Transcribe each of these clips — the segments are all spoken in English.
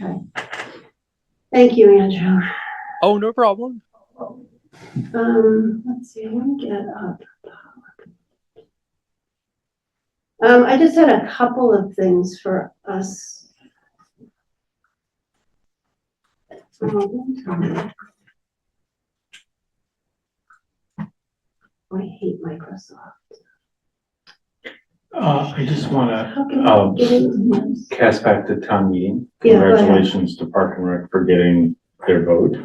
Okay. Thank you, Andrew. Oh, no problem. Let's see, I want to get up. I just had a couple of things for us. I hate Microsoft. I just want How can I get into this? to cast back to town meeting. Yeah, go ahead. Congratulations to Park and Rec for getting their vote.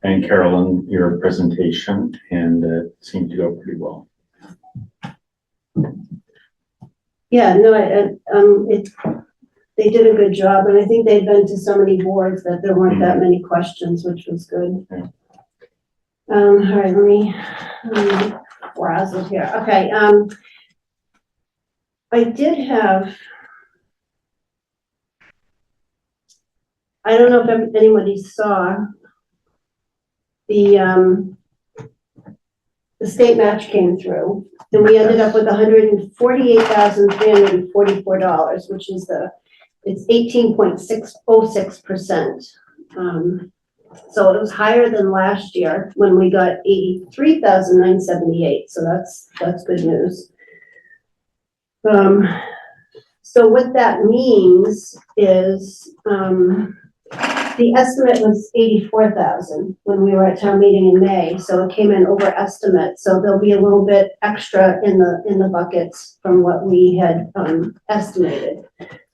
And Carolyn, your presentation, and it seemed to go pretty well. Yeah, no, they did a good job, and I think they'd been to so many boards that there weren't that many questions, which was good. Yeah. All right, let me browse it here. Okay, I did have, I don't know if anybody saw the state match came through, and we ended up with $148,344, which is it's 18.606%. So it was higher than last year when we got 83,978. So that's good news. So what that means is the estimate was 84,000 when we were at town meeting in May. So it came in over estimate. So there'll be a little bit extra in the buckets from what we had estimated,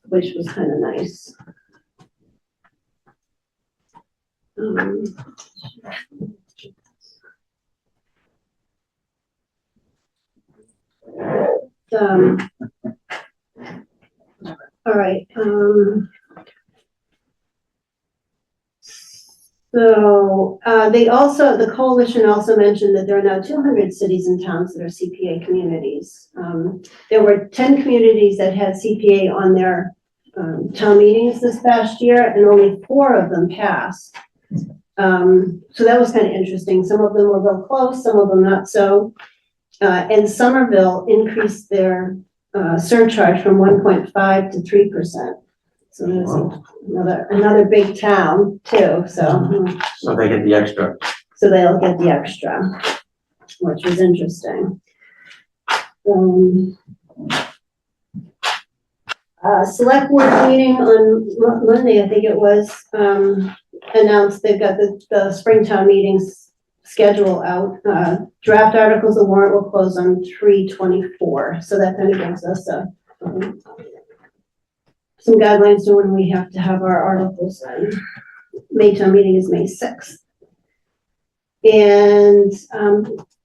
which was kind of nice. All right. So the coalition also mentioned that there are now 200 cities and towns that are CPA communities. There were 10 communities that had CPA on their town meetings this past year, and only 4 of them passed. So that was kind of interesting. Some of them were real close, some of them not so. And Somerville increased their surcharge from 1.5 to 3%. So there's another big town too. So they get the extra. So they'll get the extra, which was interesting. Select board meeting on Monday, I think it was, announced they've got the Springtown meetings schedule out. Draft articles of warrant will close on 3/24. So that kind of gives us some guidelines to when we have to have our articles in. May town meeting is May 6th. And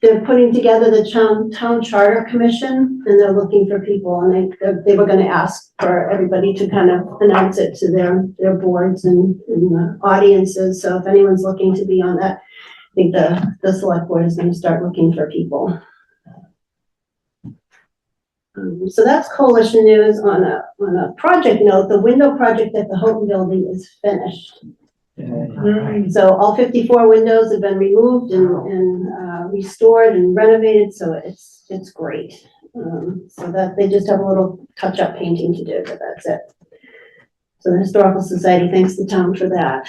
they're putting together the town charter commission, and they're looking for people, and they were gonna ask for everybody to kind of announce it to their boards and audiences. So if anyone's looking to be on that, I think the select board is gonna start looking for people. So that's coalition news. On a project note, the window project at the Houghton building is finished. So all 54 windows have been removed and restored and renovated, so it's great. So that they just have a little touch-up painting to do, but that's it. So the Historical Society thanks the town for that.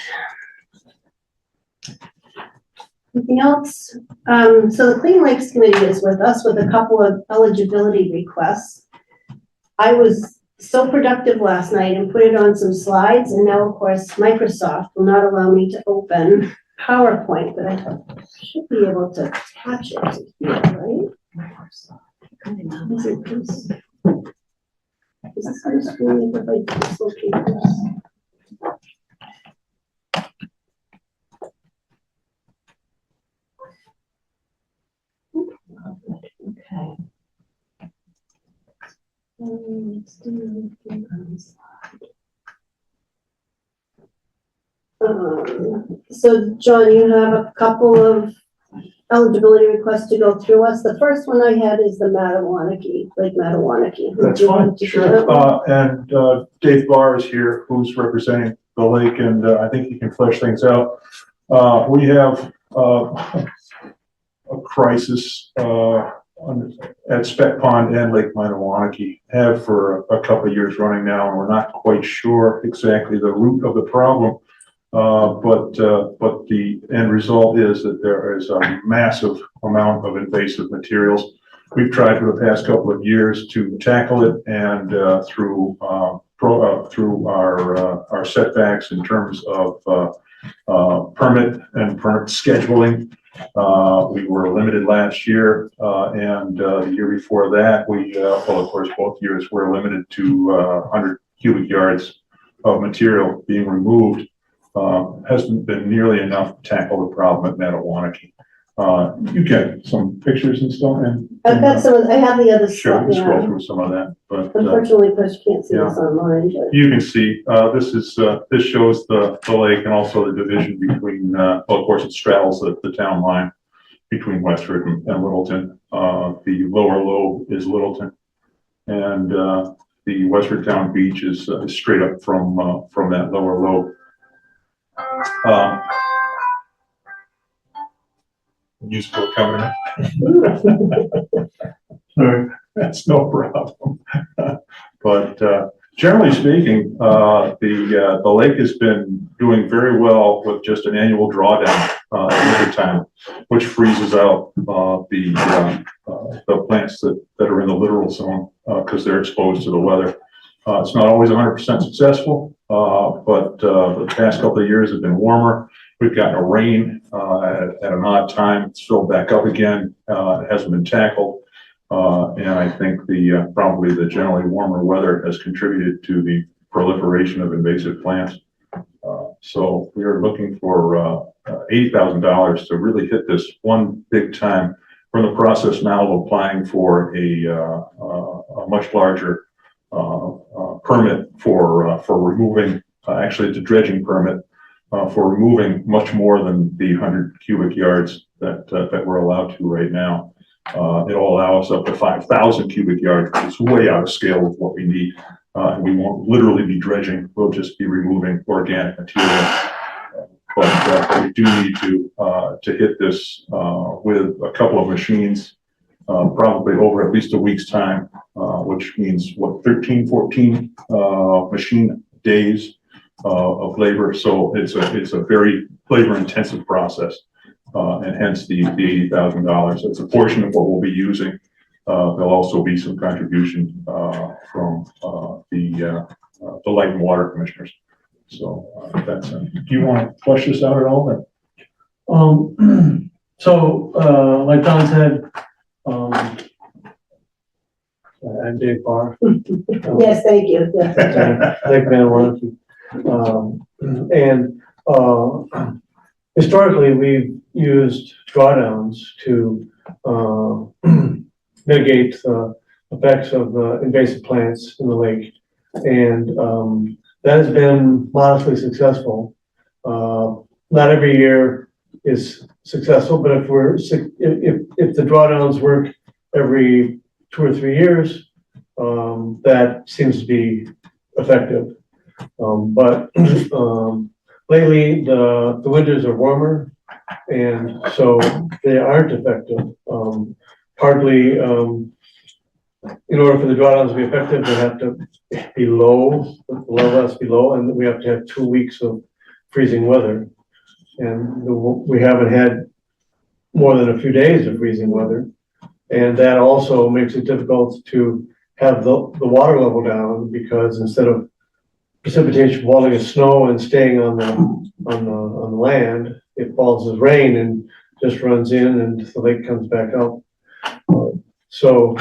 Anything else? So the Clean Lakes Committee is with us with a couple of eligibility requests. I was so productive last night and put it on some slides, and now of course Microsoft will not allow me to open PowerPoint, but I should be able to attach it to here, right? Is it this? Is this my screen? If I dislocate this? Okay. Let's do it on the slide. So John, you have a couple of eligibility requests to go through us. The first one I had is the Mattawanakie, Lake Mattawanakie. That's fine, sure. And Dave Barr is here, who's representing the lake, and I think he can flesh things out. We have a crisis at Spec Pond and Lake Minnewanaki have for a couple of years running now, and we're not quite sure exactly the root of the problem. But the end result is that there is a massive amount of invasive materials. We've tried for the past couple of years to tackle it, and through our setbacks in terms of permit and permit scheduling. We were limited last year, and the year before that, well, of course, both years were limited to 100 cubic yards of material being removed. Hasn't been nearly enough to tackle the problem at Mattawanaki. You get some pictures and stuff, and I've got some, I have the other stuff, scroll yeah. through some of that, but Unfortunately, of course, you can't see this online, but. you can see, this shows the lake and also the division between, well, of course, it straddles the town line between Westford and Littleton. The lower lobe is Littleton, and the Westford Town Beach is straight up from that lower lobe. Useful cover. Sorry, that's no problem. But generally speaking, the lake has been doing very well with just an annual drawdown at winter time, which freezes out the plants that are in the littoral zone because they're exposed to the weather. It's not always 100% successful, but the past couple of years have been warmer. We've gotten a rain at an odd time. It's filled back up again. It hasn't been tackled. And I think probably the generally warmer weather has contributed to the proliferation of invasive plants. So we are looking for $80,000 to really hit this one big time. We're in the process now of applying for a much larger permit for removing, actually it's a dredging permit for removing much more than the 100 cubic yards that we're allowed to right now. It'll allow us up to 5,000 cubic yards, which is way out of scale with what we need. And we won't literally be dredging, we'll just be removing organic material. But we do need to hit this with a couple of machines, probably over at least a week's time, which means what, 13, 14 machine days of labor. So it's a very labor intensive process. And hence the $80,000. It's a portion of what we'll be using. There'll also be some contribution from the Light and Water Commissioners. So that's do you want to flesh this out at all? So like Don said, I'm Dave Barr. Yes, thank you. Yeah. Lake Minnewanaki. And historically, we've used drawdowns to mitigate the effects of the invasive plants in the lake. And that has been modestly successful. Not every year is successful, but if the drawdowns work every 2 or 3 years, that seems to be effective. But lately the winters are warmer, and so they aren't effective. Partly, in order for the drawdowns to be effective, they have to be low, the level has to be low, and we have to have 2 weeks of freezing weather. And we haven't had more than a few days of freezing weather. And that also makes it difficult to have the water level down, because instead of precipitation falling as snow and staying on the land, it falls as rain and just runs in, and the lake comes back up. So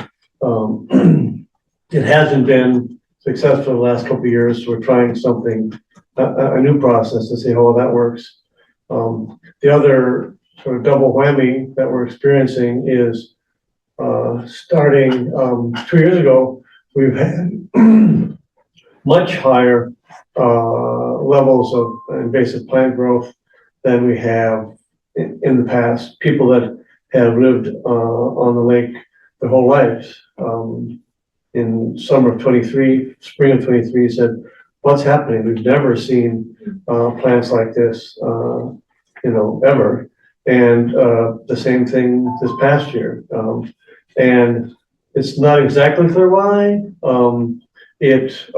it hasn't been successful the last couple of years. So we're trying something, a new process to see how that works. The other sort of double whammy that we're experiencing is starting 2 years ago, we've had much higher levels of invasive plant growth than we have in the past. People that have lived on the lake their whole lives. In summer of 23, spring of 23 said, what's happening? We've never seen plants like this, ever. And the same thing this past year. And it's not exactly clear why. It,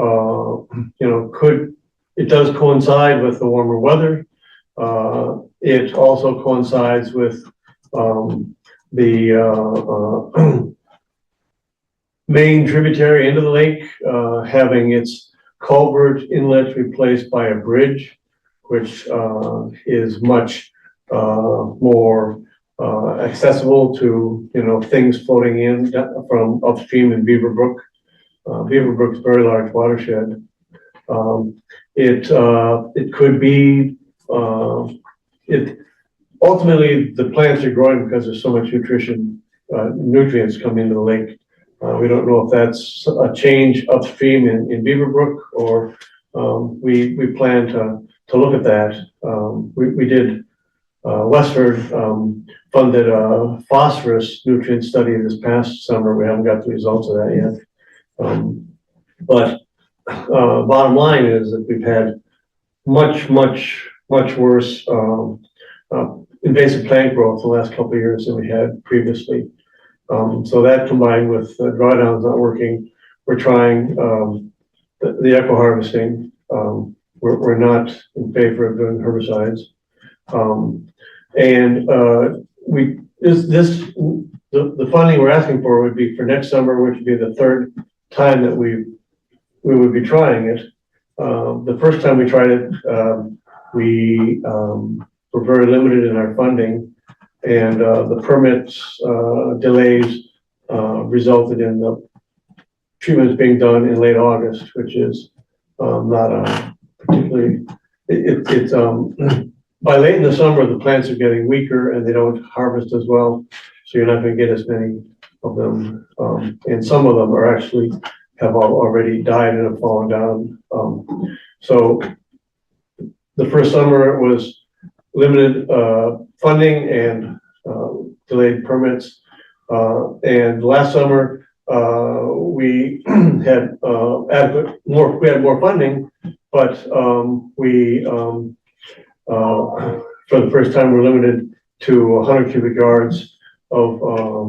it does coincide with the warmer weather. It also coincides with, the main tributary into the lake, having its culvert inlet replaced by a bridge, which, is much, more, accessible to, things floating in from upstream in Beaver Brook. Beaver Brook's a very large watershed. It could be, ultimately, the plants are growing because there's so much nutrients coming into the lake. We don't know if that's a change upstream in Beaver Brook, or, we plan to look at that. We did, Westford, funded a phosphorus nutrient study this past summer. We haven't got the results of that yet. But bottom line is that we've had much worse invasive plant growth the last couple of years than we had previously. So that combined with drawdowns not working, we're trying the eco harvesting. We're not in favor of doing herbicides. The funding we're asking for would be for next summer, which would be the third time that we would be trying it. The first time we tried it, we were very limited in our funding, and the permits delays resulted in the treatments being done in late August, which is not a particularly, it's by late in the summer, the plants are getting weaker and they don't harvest as well. So you're not going to get as many of them. And some of them are actually have already died and have fallen down. So the first summer it was limited funding and delayed permits. And last summer we had we had more funding, but for the first time, we're limited to 100 cubic yards of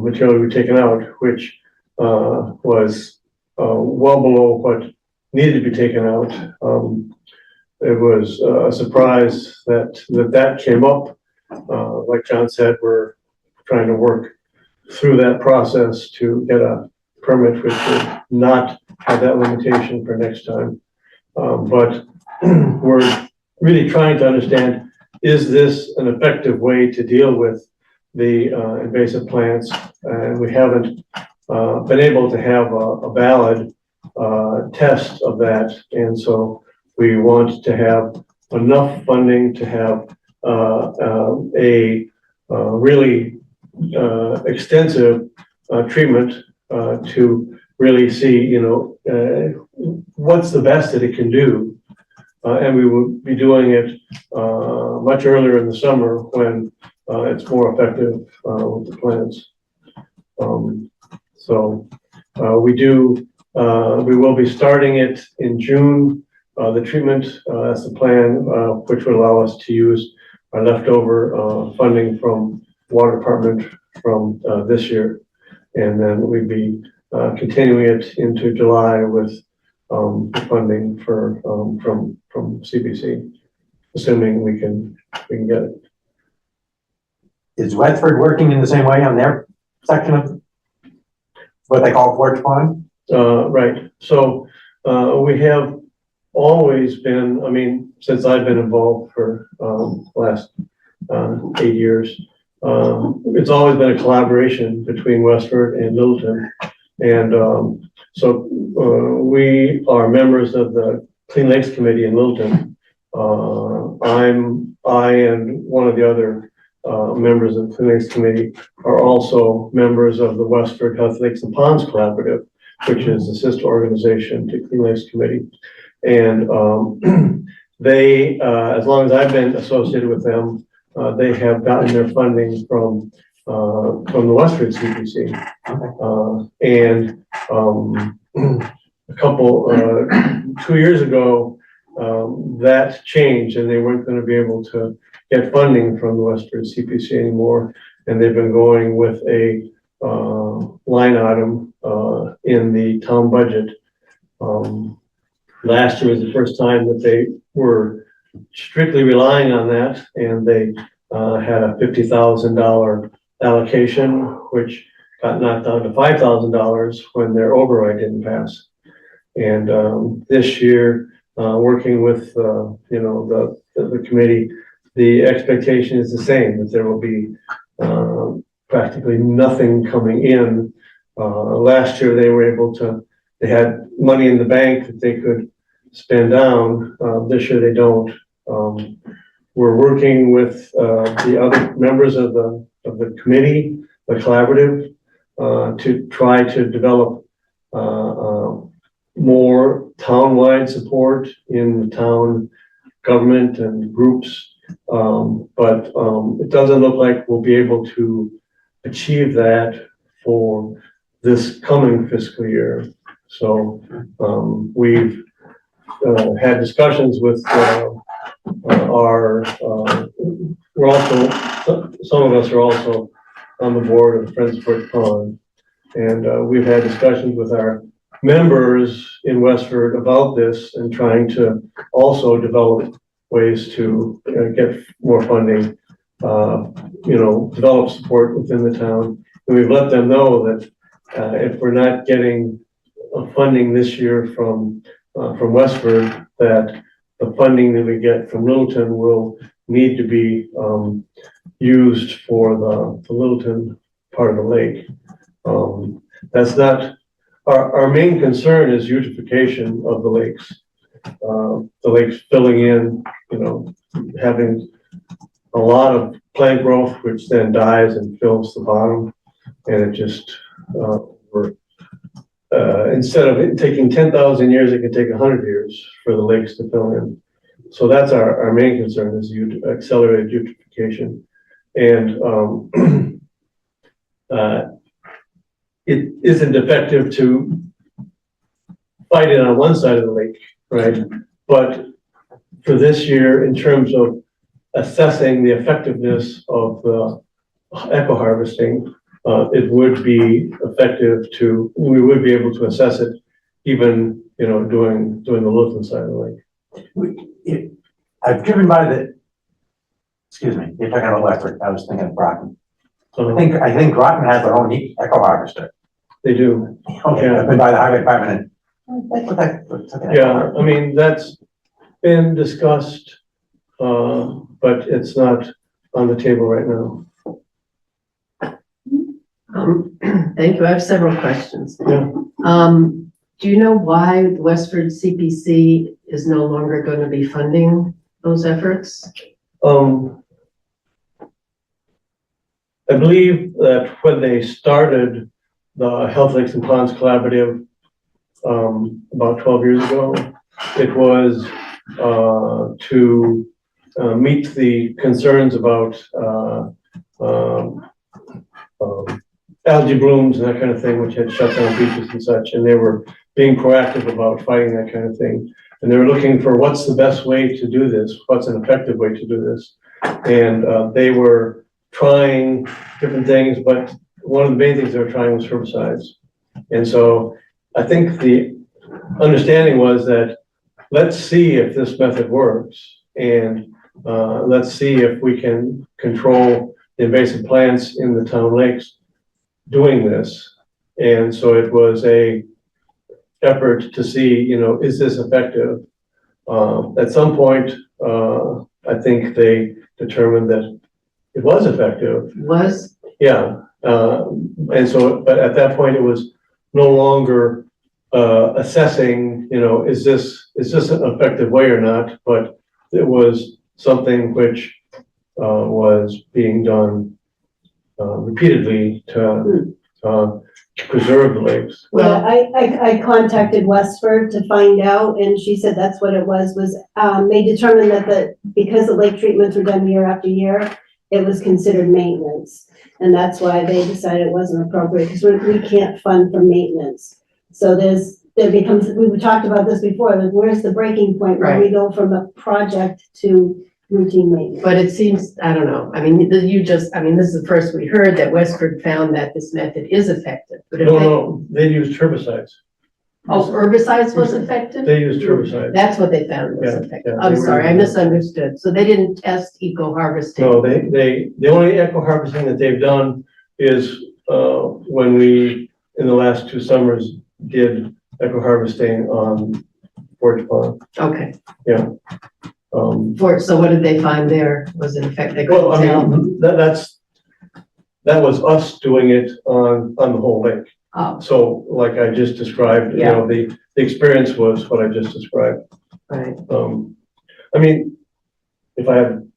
material we've taken out, which was well below what needed to be taken out. It was a surprise that came up. Like John said, we're trying to work through that process to get a permit which would not have that limitation for next time. But we're really trying to understand, is this an effective way to deal with the invasive plants? And we haven't been able to have a valid test of that. And so we want to have enough funding to have a really extensive treatment to really see, what's the best that it can do. And we will be doing it much earlier in the summer when it's more effective with the plants. We will be starting it in June. The treatment, that's the plan, which would allow us to use our leftover funding from water department from this year. And then we'd be continuing it into July with funding from CBC, assuming we can get it. Is Westford working in the same way on their section of what they call Forge Pond? Right. So we have always been, since I've been involved for the last 8 years, it's always been a collaboration between Westford and Littleton. And so we are members of the Clean Lakes Committee in Littleton. I and one of the other members of the Clean Lakes Committee are also members of the Westford Healthy Lakes and Ponds Collaborative, which is the sister organization to Clean Lakes Committee. And they, as long as I've been associated with them, they have gotten their funding from the Westford CPC. And a couple, 2 years ago, that changed and they weren't going to be able to get funding from the Westford CPC anymore. And they've been going with a line item in the town budget. Last year was the first time that they were strictly relying on that, and they had a $50,000 allocation, which got knocked down to $5,000 when their override didn't pass. And this year, working with the committee, the expectation is the same, that there will be practically nothing coming in. Last year, they were able to, they had money in the bank that they could spend down. This year, they don't. We're working with the other members of the committee, the collaborative, to try to develop more town-wide support in the town government and groups. But it doesn't look like we'll be able to achieve that for this coming fiscal year. So we've had discussions with we're also, some of us are also on the board of Friends of Fort Pond. And we've had discussions with our members in Westford about this and trying to also develop ways to get more funding, develop support within the town. And we've let them know that if we're not getting funding this year from Westford, that the funding that we get from Littleton will need to be used for the Littleton part of the lake. That's not, our main concern is eutrophication of the lakes. The lakes filling in, having a lot of plant growth, which then dies and fills the bottom. And it just, instead of it taking 10,000 years, it can take 100 years for the lakes to fill in. So that's our main concern, is accelerated eutrophication. And it isn't effective to fight it on one side of the lake, right? But for this year, in terms of assessing the effectiveness of the eco harvesting, it would be effective we would be able to assess it even, doing the Littleton side of the lake. I've driven by excuse me, you're talking about Westford, I was thinking of Groton. I think Groton has their own eco harvester. They do. Okay, Yeah. I've been by the highway department and. Yeah, I mean, that's been discussed, but it's not on the table right now. Thank you. I have several questions. Yeah. Do you know why the Westford CPC is no longer going to be funding those efforts? I believe that when they started the Health Lakes and Ponds Collaborative, about 12 years ago, it was to meet the concerns about algae blooms and that kind of thing, which had shut down beaches and such, and they were being proactive about fighting that kind of thing. And they were looking for what's the best way to do this, what's an effective way to do this. And they were trying different things, but one of the main things they were trying was herbicides. And so I think the understanding was that let's see if this method works, and let's see if we can control the invasive plants in the town lakes doing this. And so it was a effort to see, is this effective? At some point, I think they determined that it was effective. Was? Yeah. And so, but at that point, it was no longer assessing, is this an effective way or not? But it was something which was being done repeatedly to preserve the lakes. Well, I contacted Westford to find out, and she said that's what it was they determined that because the lake treatments were done year after year, it was considered maintenance. And that's why they decided it wasn't appropriate, because we can't fund for maintenance. So we talked about this before, like where's the breaking point where we go from a project to routine maintenance. But it seems, I don't know, I mean, this is the first we heard that Westford found that this method is effective. But if No, they used herbicides. herbicides was effective? They used herbicides. That's what they found was Yeah, effective. yeah, I'm they were sorry, I using- misunderstood. So they didn't test eco-harvesting? No, the only eco harvesting that they've done is, when we, in the last 2 summers, did eco harvesting on Forge Pond. Okay, so what did they find there? Was it effective? They Well, couldn't I tell? mean, that was us doing it on the whole lake. Oh, So like I just described, you know, the experience was what I just described. right. I mean, if I had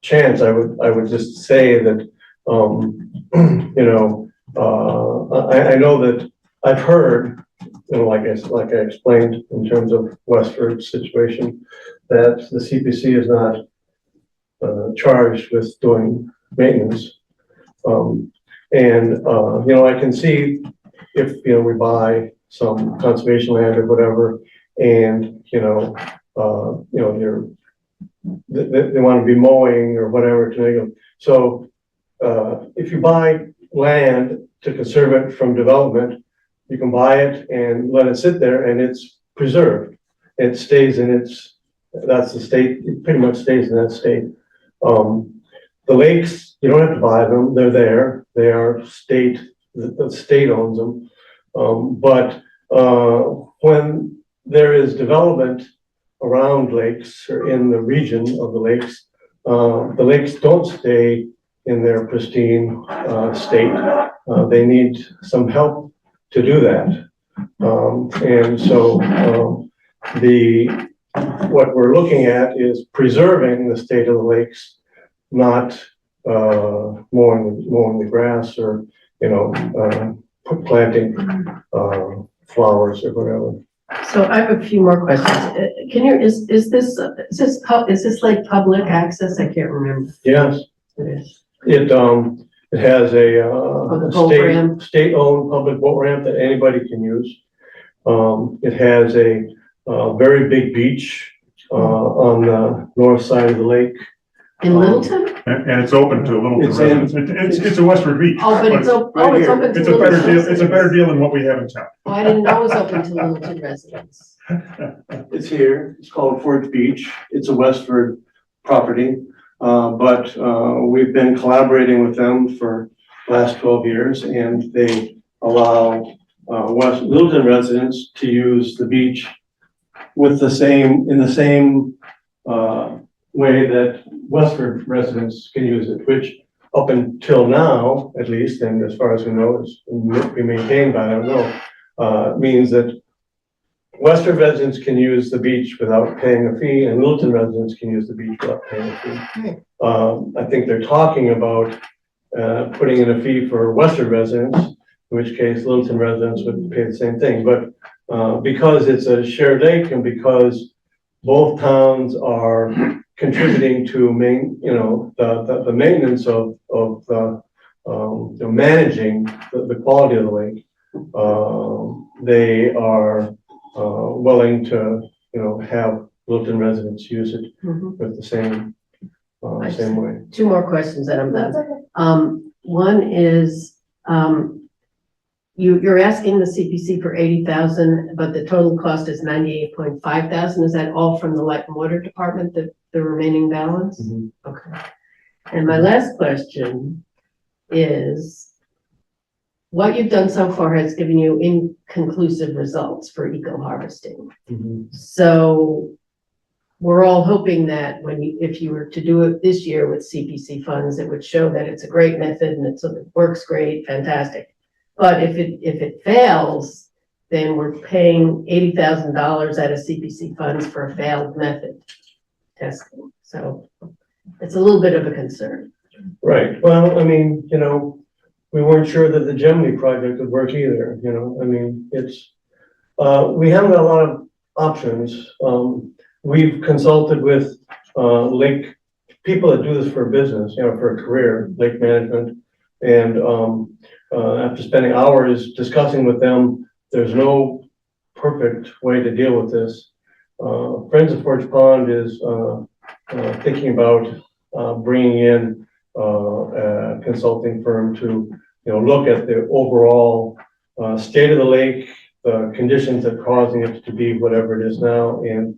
chance, I would just say that, you know, I know that I've heard, you know, like I explained in terms of Westford's situation, that the CPC is not charged with doing maintenance. You know, I can see if, you know, we buy some conservation land or whatever, and, you know, they want to be mowing or whatever, so, if you buy land to conserve it from development, you can buy it and let it sit there and it's preserved. It stays in that's the state, it pretty much stays in that state. The lakes, you don't have to buy them, they're there, they are state, the state owns them. But when there is development around lakes or in the region of the lakes don't stay in their pristine state. They need some help to do that. And so what we're looking at is preserving the state of the lakes, not mowing the grass or, you know, planting flowers or whatever. So I have a few more questions. Is this like public access? I can't remember. Yes, It is. it has a the boat ramp. state-owned public boat ramp that anybody can use. It has a very big beach on the north side of the lake. In Littleton? And it's open to Littleton It's in- residents. It's a Westford Beach. Oh, but it's open, right it's here. open to It's a better Littleton. deal, it's a better deal than what we have in town. Oh, I didn't know it was open to Littleton residents. It's here, it's called Forge Beach, it's a Westford property, but we've been collaborating with them for the last 12 years, and they allow Littleton residents to use the beach in the same way that Westford residents can use it, which up until now, at least, and as far as we know, is being maintained by, I don't know, means that Western residents can use the beach without paying a fee, and Littleton residents can use the beach without paying a fee. I think they're talking about putting in a fee for Western residents, in which case Littleton residents would pay the same thing. But because it's a shared lake and because both towns are contributing to the maintenance of managing the quality of the lake, they are willing to, have Littleton residents use it Mhm. with the same way. Two more questions and I'm done. One is, you're asking the CPC for 80,000, but the total cost is 98.5 thousand. Is that all from the Light and Water Department, the remaining balance? Mhm. Okay. And my last question is, what you've done so far has given you inconclusive results for eco-harvesting. Mhm. So we're all hoping that if you were to do it this year with CPC funds, it would show that it's a great method and it works great, fantastic. But if it fails, then we're paying $80,000 out of CPC funds for a failed method testing. So it's a little bit of a concern. Right, well, I mean, we weren't sure that the Gemini project would work either, I mean, we haven't got a lot of options. We've consulted with, lake, people that do this for a business, for a career, lake management. And, after spending hours discussing with them, there's no perfect way to deal with this. Friends of Forge Pond is, thinking about, bringing in, a consulting firm to, look at the overall, state of the lake, the conditions that are causing it to be whatever it is now, and,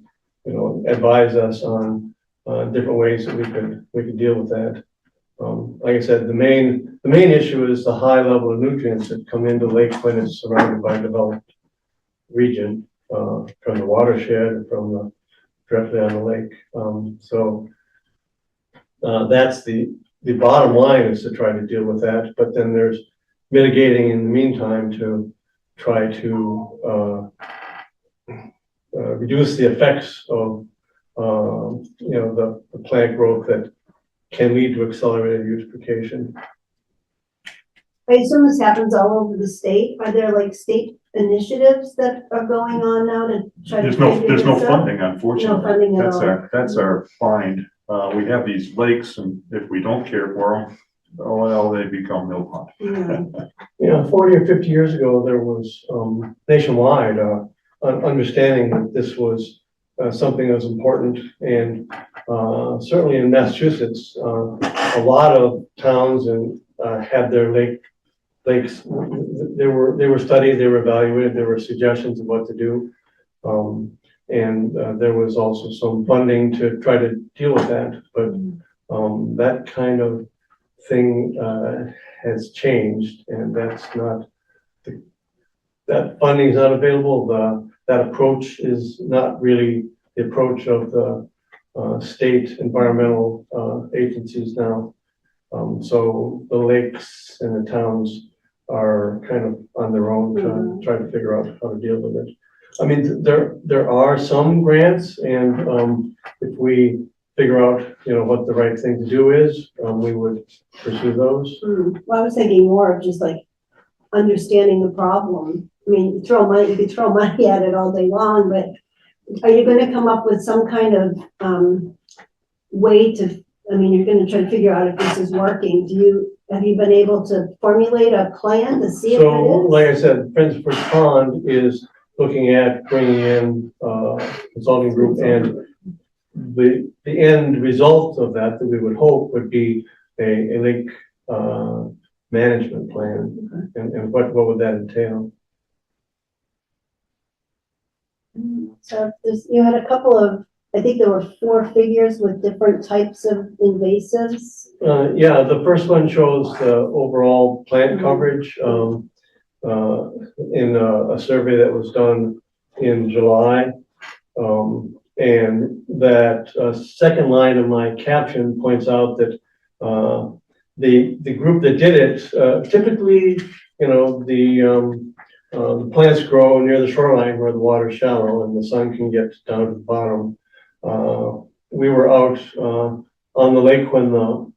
advise us on, different ways that we could deal with that. Like I said, the main issue is the high level of nutrients that come into lake when it's surrounded by a developed region, from the watershed and from the, directly on the lake. That's the bottom line, is to try to deal with that, but then there's mitigating in the meantime to try to, reduce the effects of, the plant growth that can lead to accelerated eutrophication. I assume this happens all over the state. Are there like state initiatives that are going on now to try to? There's no figure this out? funding, unfortunately. No funding at all. That's our find. We have these lakes, and if we don't care for them, oh, well, they become mill pond. Yeah. 40 or 50 years ago, there was, nationwide, an understanding that this was, something that was important, and, certainly in Massachusetts, a lot of towns and, had their lakes, they were studied, they were evaluated, there were suggestions of what to do. There was also some funding to try to deal with that, but, that kind of thing, has changed, and that's not, that funding is not available. That approach is not really the approach of the, state environmental, agencies now. So the lakes and the towns are kind of on their own, trying to figure out how to deal with it. I mean, there are some grants, and, if we figure out, what the right thing to do is, we would pursue those. Well, I was thinking more of just like understanding the problem. I mean, you could throw money at it all day long, but are you gonna come up with some kind of, way to, I mean, you're gonna try to figure out if this is working. Have you been able to formulate a plan to see if it So, is? like I said, Friends of First Pond is looking at bringing in, consulting group, and the end result of that we would hope would be a lake, management plan. And what would that entail? So you had a couple of, I think there were 4 figures with different types of invasives. Yeah, the first one shows the overall plant coverage, in a survey that was done in July. And that, second line of my caption points out that, the group that did it, typically, the plants grow near the shoreline where the water's shallow and the sun can get down to the bottom. We were out, on the lake when the,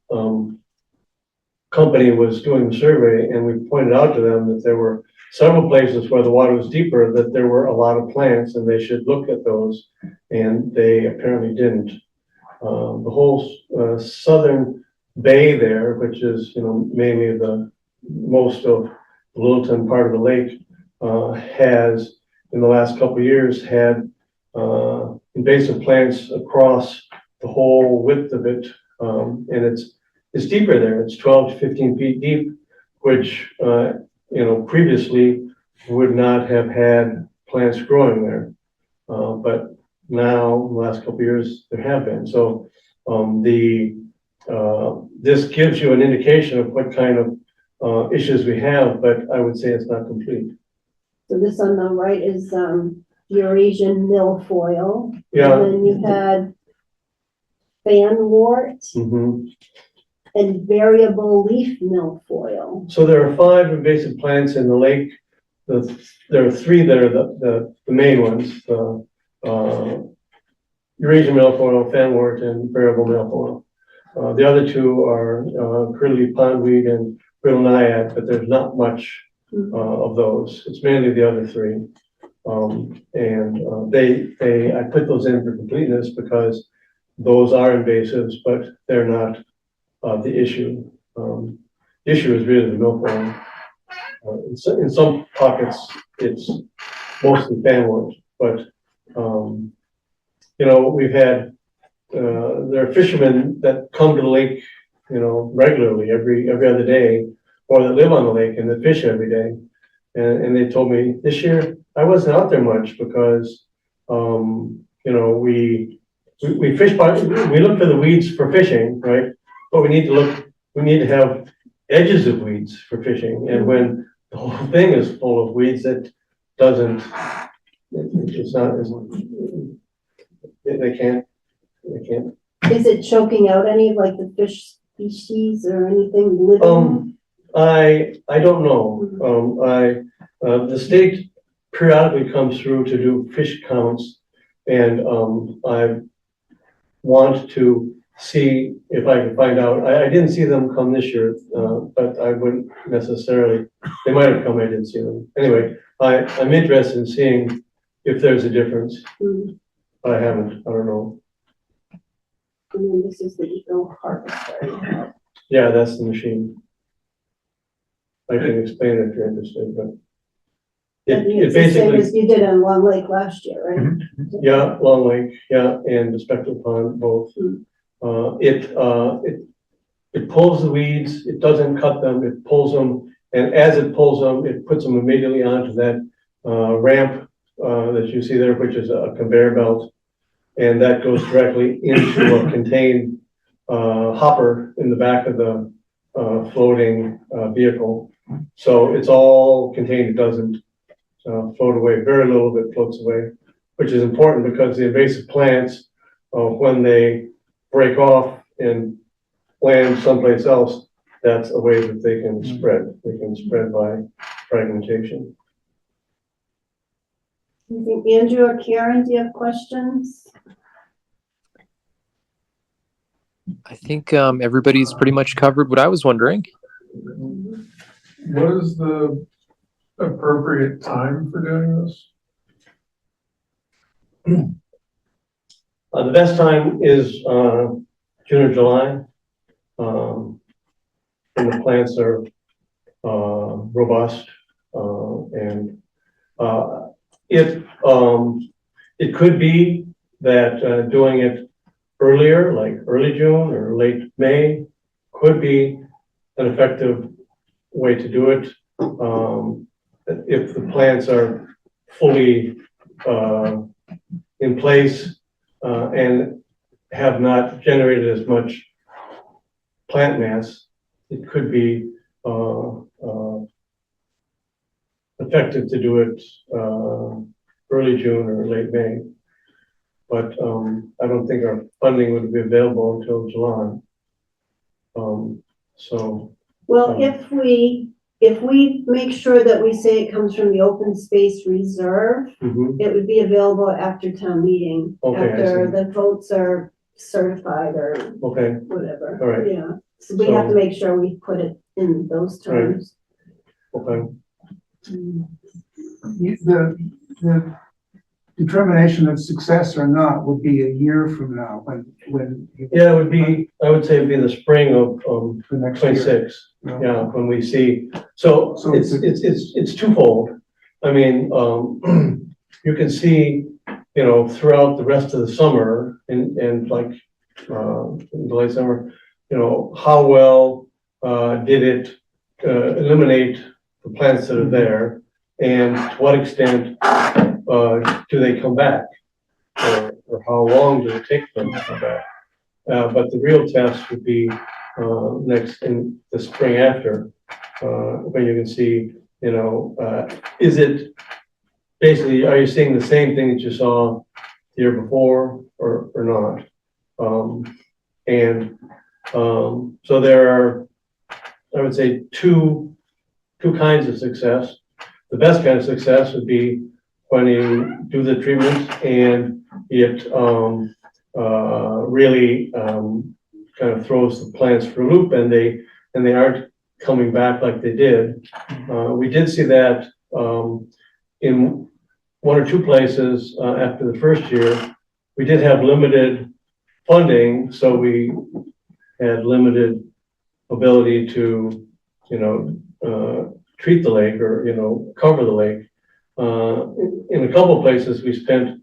company was doing the survey, and we pointed out to them that there were several places where the water was deeper, that there were a lot of plants, and they should look at those, and they apparently didn't. The whole, southern bay there, which is, mainly the most of the Littleton part of the lake, has, in the last couple of years, had, invasive plants across the whole width of it. And it's deeper there. It's 12 to 15 feet deep, which, previously would not have had plants growing there. But now, in the last couple of years, there have been. So, this gives you an indication of what kind of, issues we have, but I would say it's not complete. So this on the right is, Eurasian milfoil. Yeah. And then you had fanwort Mhm. and variable leaf milfoil. So there are 5 invasive plants in the lake. There are 3 that are the main ones, Eurasian milfoil, fanwort, and variable milfoil. The other 2 are, curly pondweed and brittle naiad, but there's not much, of those. It's mainly the other 3. I put those in for completeness because those are invasives, but they're not, the issue. The issue is really the milfoil. In some pockets, it's mostly fanwort, but, we've had there are fishermen that come to the lake, you know, regularly, every other day, or that live on the lake and that fish every day. And they told me this year, I wasn't out there much because, you know, we fish we look for the weeds for fishing, right? But we need to have edges of weeds for fishing. And when the whole thing is full of weeds, that doesn't, it's not, they can't. Is it choking out any of like the fish species or anything living? I don't know. The state periodically comes through to do fish counts, and, I want to see if I can find out. I didn't see them come this year, but I wouldn't necessarily, they might have come, I didn't see them. Anyway, I'm interested in seeing if there's a difference. Mm. I haven't, I don't know. And then this is the eco harvester. Yeah, that's the machine. I can explain it if you're interested, but And it it's the same basically, as you did on Long Lake last year, right? yeah, Long Lake, yeah, and the Speckled Pond, both. It pulls the weeds, it doesn't cut them, it pulls them, and as it pulls them, it puts them immediately onto that ramp that you see there, which is a conveyor belt. And that goes directly into a contained hopper in the back of the floating vehicle. So it's all contained, it doesn't float away, very little of it floats away, which is important because the invasive plants, when they break off and land someplace else, that's a way that they can spread. They can spread by fragmentation. You think Andrew or Karen, do you have questions? I think everybody's pretty much covered what I was wondering. What is the appropriate time for doing this? The best time is June or July. And the plants are robust, and it could be that doing it earlier, like early June or late May, could be an effective way to do it. If the plants are fully in place and have not generated as much plant mass, it could be effective to do it early June or late May. But I don't think our funding would be available until July. Well, if we make sure that we say it comes from the open space reserve, Mhm. it would be available after town meeting. Okay, I After see. the votes are certified or Okay, whatever. all right. Yeah, so we have to make sure we put it in those terms. okay. The determination of success or not would be a year from now, when Yeah, it would be, I would say it'd be the spring of the next year. 26. Yeah. Yeah, when we see, so So it's twofold. I mean, you can see, you know, throughout the rest of the summer and like, in the late summer, you know, how well, did it, eliminate the plants that are there? And to what extent, do they come back? Or how long does it take them to come back? But the real test would be, next in the spring after, when you can see, you know, is it basically, are you seeing the same thing that you saw the year before or not? So there are, I would say, two kinds of success. The best kind of success would be when you do the treatment and it really kind of throws the plants for a loop and they aren't coming back like they did. We did see that in one or two places after the first year. We did have limited funding, so we had limited ability to, you know, treat the lake or, you know, cover the lake. In a couple of places, we spent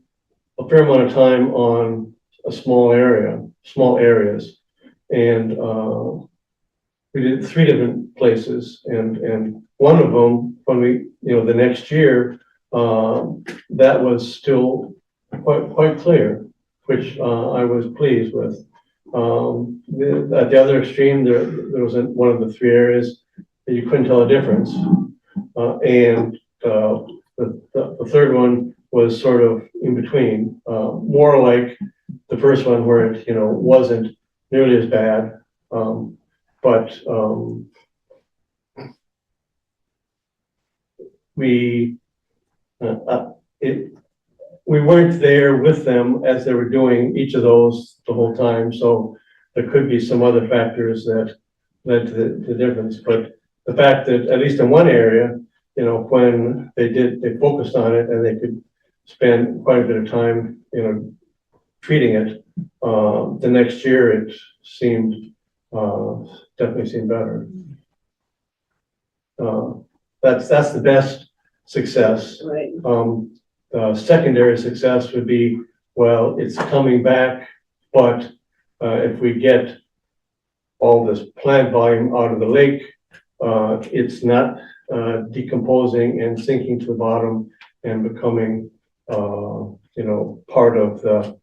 a fair amount of time on a small area, small areas. And, we did 3 different places, and one of them, when we, the next year, that was still quite clear, which, I was pleased with. At the other extreme, there was one of the 3 areas that you couldn't tell a difference. And the third one was sort of in between, more like the first one where it, wasn't nearly as bad. But we weren't there with them as they were doing each of those the whole time, so there could be some other factors that led to the difference. But the fact that at least in one area, when they focused on it and they could spend quite a bit of time, treating it, the next year it seemed definitely seemed better. That's the best success. Right. Secondary success would be, well, it's coming back, but if we get all this plant volume out of the lake, it's not decomposing and sinking to the bottom and becoming, part of the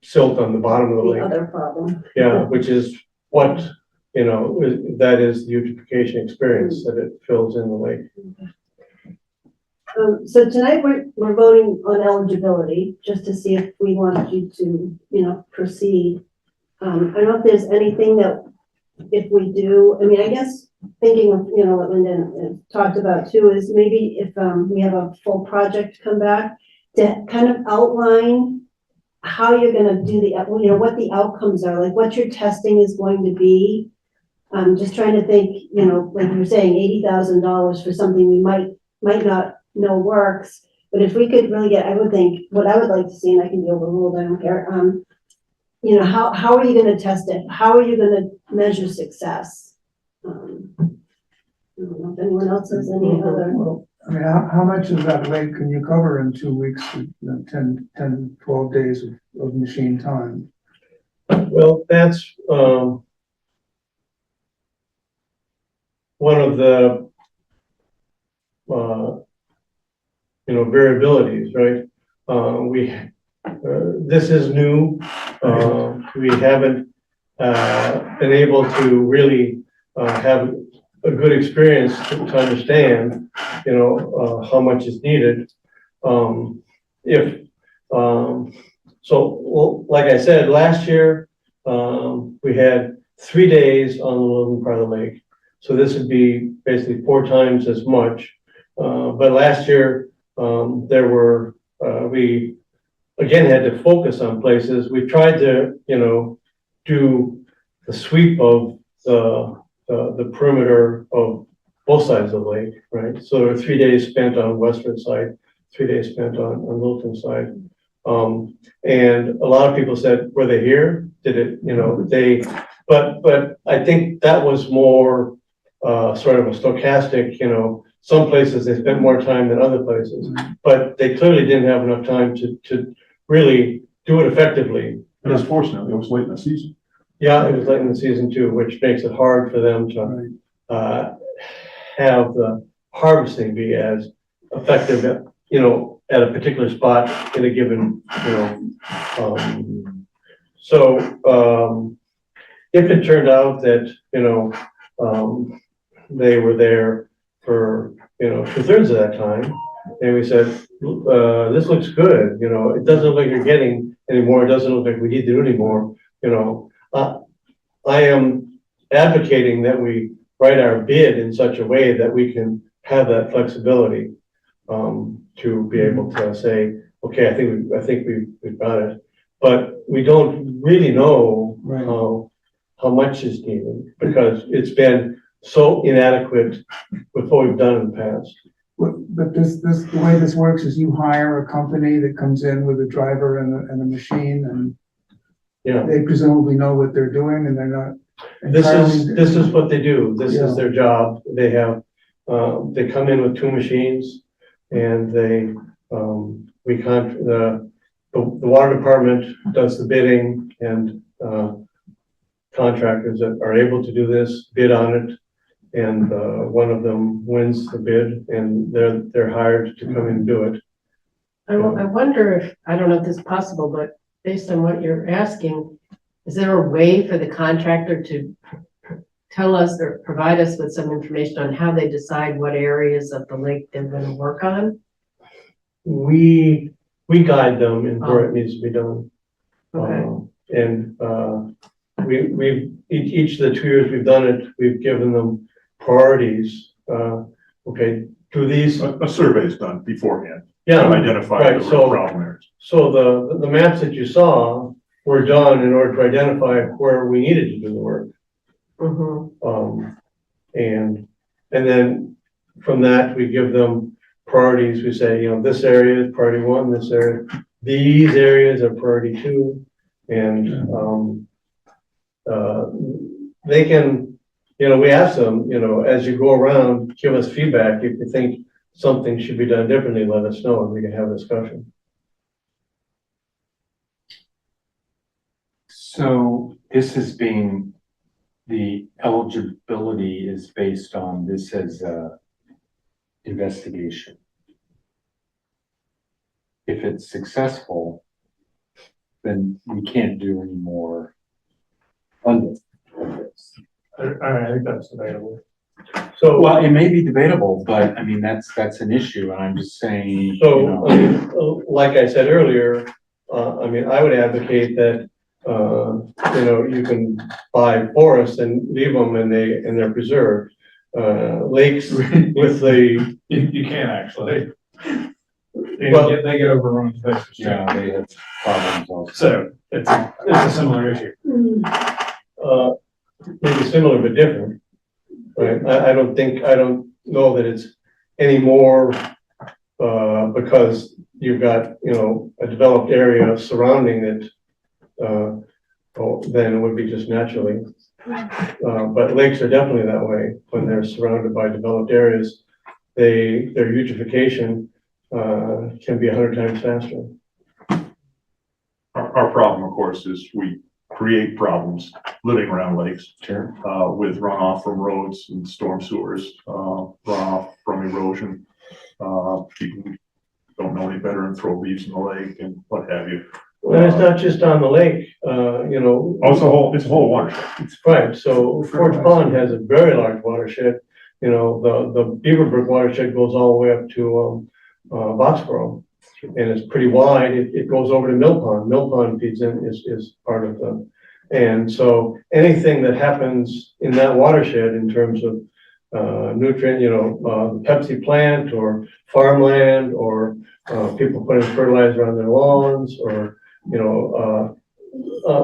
silt on the bottom of the The lake. other problem. Yeah, which is what, that is the eutrophication experience, that it fills in the lake. So tonight we're voting on eligibility, just to see if we want you to, proceed. I don't know if there's anything that, if we do, I mean, I guess thinking of, what Linda talked about too, is maybe if, we have a full project come back, to kind of outline how you're gonna do what the outcomes are, like what your testing is going to be. Just trying to think, like you were saying, $80,000 for something we might not know works, but if we could really I would think, what I would like to see, and I can be overruled, I don't care, how are you gonna test it? How are you gonna measure success? I don't know if anyone else has any other. Well, I mean, how much of that lake can you cover in 2 weeks, 10, 12 days of machine time? Well, that's, one of the, variabilities, right? This is new. We haven't, been able to really, have a good experience to understand, how much is needed. Well, like I said, last year, we had 3 days on the northern part of the lake. So this would be basically 4 times as much. But last year, we again had to focus on places. We tried to, do the sweep of the perimeter of both sides of the lake, right? So there were 3 days spent on western side, 3 days spent on Littleton side. And a lot of people said, were they here? Did it, but I think that was more, sort of a stochastic, some places they spent more time than other places, but they clearly didn't have enough time to really do it effectively. And it's fortunate, it was late in the season. Yeah, it was late in the season too, which makes it hard for them to, have the harvesting be as effective, at a particular spot in a given, if it turned out that, they were there for, 2/3 of that time, and we said, this looks good, it doesn't look like you're getting anymore, it doesn't look like we need to do anymore, I am advocating that we write our bid in such a way that we can have that flexibility, to be able to say, okay, I think we've got it, but we don't really know how much is needed, because it's been so inadequate with what we've done in the past. But the way this works is you hire a company that comes in with a driver and a machine, and Yeah, they presumably know what they're doing, and they're not. this is what they do, this Yeah. is their job, they have, they come in with 2 machines, and they, the water department does the bidding and, contractors that are able to do this bid on it. And, one of them wins the bid and they're hired to come and do it. I wonder if, I don't know if this is possible, but based on what you're asking, is there a way for the contractor to tell us or provide us with some information on how they decide what areas of the lake they're gonna work on? We guide them in where it needs to be done. Okay. And, each of the 2 years we've done it, we've given them priorities. Okay, do these, A survey is done beforehand. yeah, To identify right, the so- real problem areas. so the maps that you saw were done in order to identify where we needed to do the work. Mm-hmm. And then from that, we give them priorities. We say, you know, this area is priority 1, this area, these areas are priority 2. And, they can, you know, we ask them, you know, as you go around, give us feedback. If you think something should be done differently, let us know and we can have a discussion. So this is being, the eligibility is based on this as a investigation. If it's successful, then we can't do any more funding. I think that's debatable. So, Well, it may be debatable, but I mean, that's an issue, and I'm just saying, you so, know. I mean, like I said earlier, I mean, I would advocate that, you know, you can buy forests and leave them and they're preserved. Lakes with the, You can actually. Well- They get overrun with this. Yeah, they have problems also. So it's a similar issue. maybe similar but different. Right, I don't know that it's any more, because you've got, you know, a developed area surrounding it, then it would be just naturally. But lakes are definitely that way, when they're surrounded by developed areas, their eutrophication, can be 100 times faster. Our problem, of course, is we create problems living around lakes, Sure. with runoff from roads and storm sewers, runoff from erosion. People don't know any better and throw leaves in the lake and what have you. And it's not just on the lake, you know. Oh, it's a whole watershed. It's right, so Forge Pond has a very large watershed, you know, the Beaverbrook watershed goes all the way up to, Boxborough. And it's pretty wide, it goes over to Mill Pond. Mill Pond feeds in, is part of the, and so anything that happens in that watershed in terms of, nutrient, you know, the Pepsi plant or farmland or, people putting fertilizer on their lawns or, you know,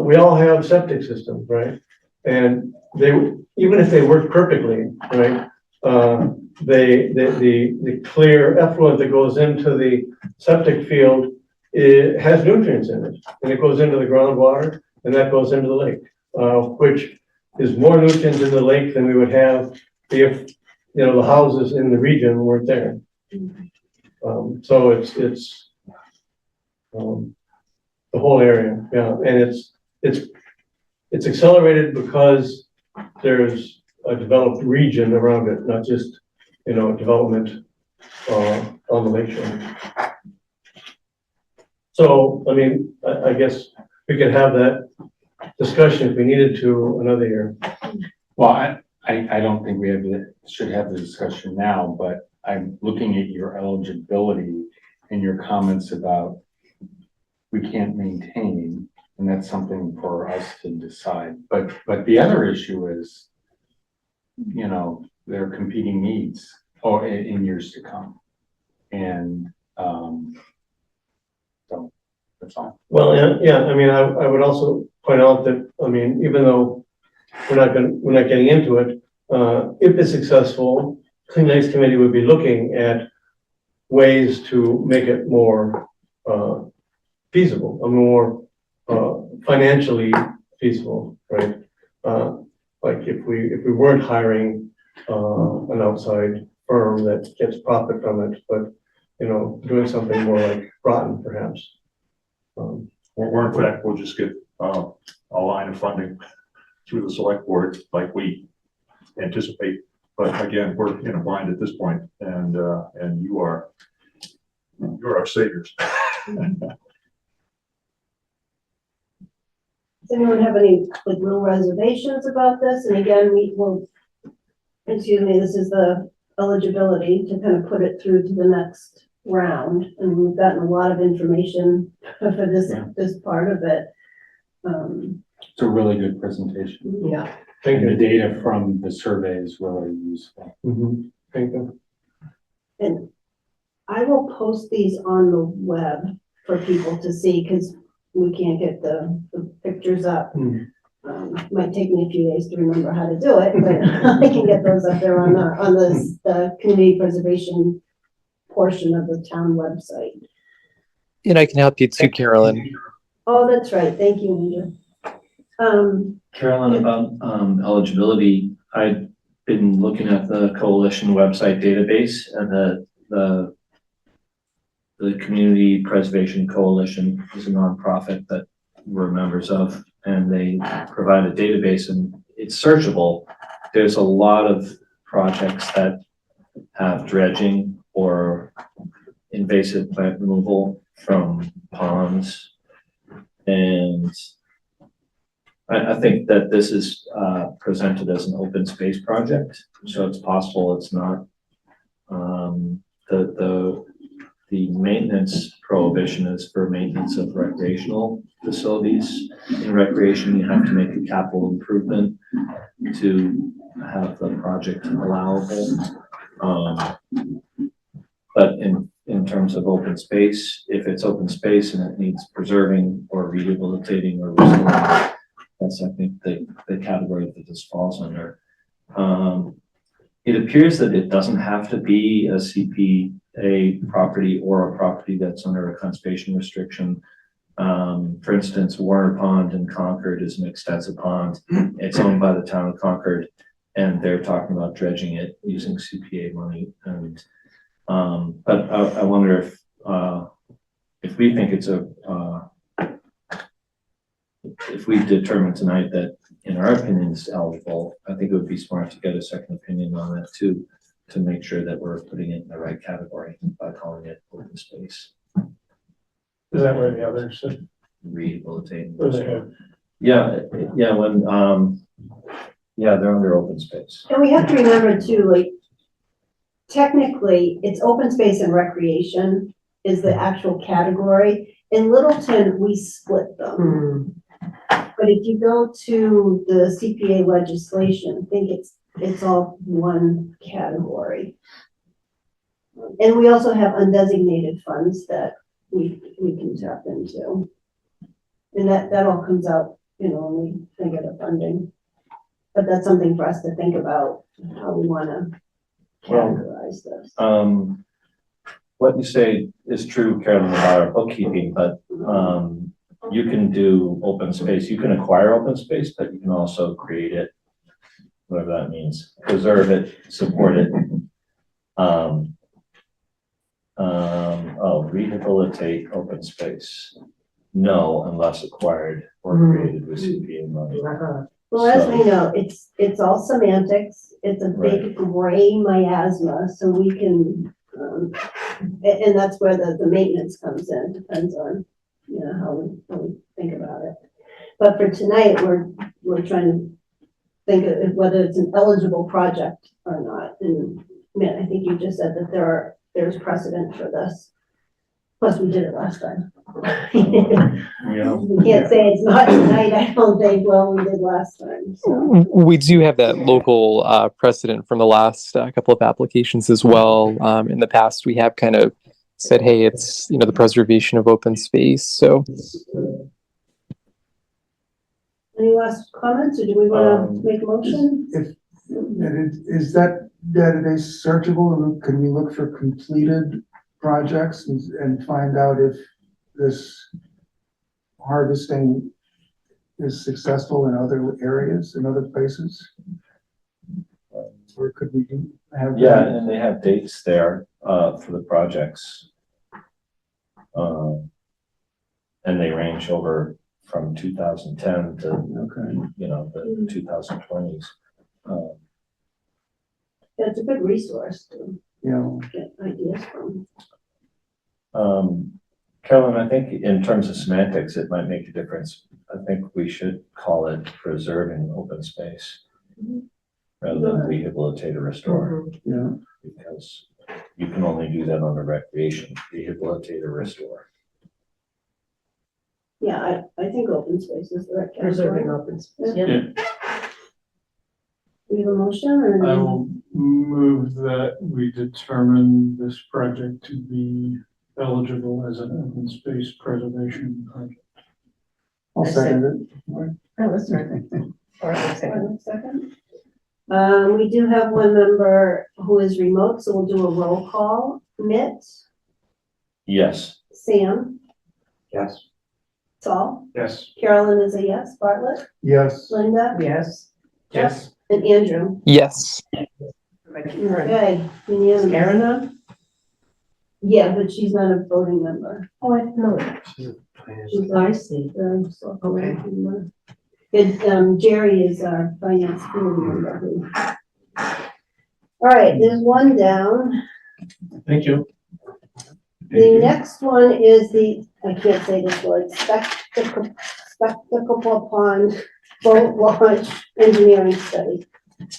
we all have septic systems, right? And even if they work perfectly, right? The clear effluent that goes into the septic field, it has nutrients in it, and it goes into the groundwater, and that goes into the lake, which is more nutrients in the lake than we would have if, you know, the houses in the region weren't there. So it's the whole area, yeah, and it's accelerated because there's a developed region around it, not just, you know, development on the lakeshore. So, I mean, I guess we could have that discussion if we needed to another year. Well, I don't think should have the discussion now, but I'm looking at your eligibility and your comments about we can't maintain, and that's something for us to decide. But the other issue is, you know, there are competing needs in years to come. And, so that's all. Well, yeah, I mean, I would also point out that, I mean, even though we're not getting into it, if it's successful, Clean Lakes Committee would be looking at ways to make it more, feasible, more, financially feasible, right? Like if we weren't hiring, an outside firm that gets profit from it, but, you know, doing something more like Groton perhaps. Or in fact, we'll just get, a line of funding through the select board like we anticipate. But again, we're in a bind at this point, and you're our saviors. Does anyone have any like real reservations about this? And again, this is the eligibility to kind of put it through to the next round. And we've gotten a lot of information for this part of it. It's a really good presentation. Yeah. Thank And the you. data from the survey is really useful. Mhm. Thank you. And I will post these on the web for people to see, because we can't get the pictures up. Hmm. Might take me a few days to remember how to do it, but I can get those up there on the community preservation portion of the town website. And I can help you too, Carolyn. Oh, that's right. Thank you, Linda. Carolyn, about eligibility, I've been looking at the coalition website database, and the Community Preservation Coalition is a nonprofit that we're members of, and they provide a database, and it's searchable. There's a lot of projects that have dredging or invasive plant removal from ponds, and I think that this is presented as an open space project, so it's possible it's not. The maintenance prohibition is for maintenance of recreational facilities. In recreation, you have to make a capital improvement to have the project allowable. But in terms of open space, if it's open space and it needs preserving or rehabilitating or restoring, that's, I think, the category that this falls under. It appears that it doesn't have to be a CPA property or a property that's under a conservation restriction. For instance, Warner Pond in Concord is an extensive pond. It's owned by the town of Concord, and they're talking about dredging it using CPA money. And but I wonder if we think it's if we determine tonight that, in our opinion, it's eligible, I think it would be smart to get a second opinion on that too, to make sure that we're putting it in the right category by calling it open space, Is that where the others should? rehabilitating. Or they have? Yeah, they're under open space. And we have to remember too, like, technically, it's open space and recreation is the actual category. In Littleton, we split them. But if you go to the CPA legislation, I think it's all one category. And we also have undesignated funds that we can tap into. And that all comes out, when we think of the funding. But that's something for us to think about, how we wanna categorize this. What you say is true, Carolyn, about our bookkeeping, but you can do open space. You can acquire open space, but you can also create it, whatever that means. Preserve it, support it. Rehabilitate open space. No, unless acquired or created with CPA money. Well, as So- we know, it's all semantics. It's a big gray miasma, so we can, and that's where the maintenance comes in, depends on, how we think about it. But for tonight, we're trying to think of whether it's an eligible project or not. And I think you just said that there's precedent for this. Plus, we did it last time. We can't say it's not tonight, I don't think, well, we did last time, so. We do have that local precedent from the last couple of applications as well. In the past, we have kind of said, hey, it's, the preservation of open space. So Any last comments, or do we want to make a motion? Is that database searchable, and can you look for completed projects and find out if this harvesting is successful in other areas, in other places? Or could we have? Yeah, and they have dates there for the projects. And they range over from 2010 to, Okay. you know, the 2020s. It's a good resource to Yeah, get ideas from. Carolyn, I think in terms of semantics, it might make a difference. I think we should call it preserving open space rather than rehabilitate or restore, yeah. because you can only do that under recreation, rehabilitate or restore. Yeah, I think open space is the right Preserving category. open space, Yeah. yeah. We have a motion or? I will move that we determine this project to be eligible as an open space preservation project. I'll second it. Oh, that's right. All right, second. One second. We do have one member who is remote, so we'll do a roll call. Mitt, Yes. Sam, Yes. Saul, Yes. Carolyn is a yes, Bartlett, Yes. Linda, Yes. Yes. and Andrew. Yes. Okay, unanimous. Karen on? Yeah, but she's not a voting member. Oh, I know that. She's I see. Okay. Good, Jerry is our finance committee member. All right, there's one down. Thank you. The next one is the, I can't say this word, spectacle pond boat launch engineering study.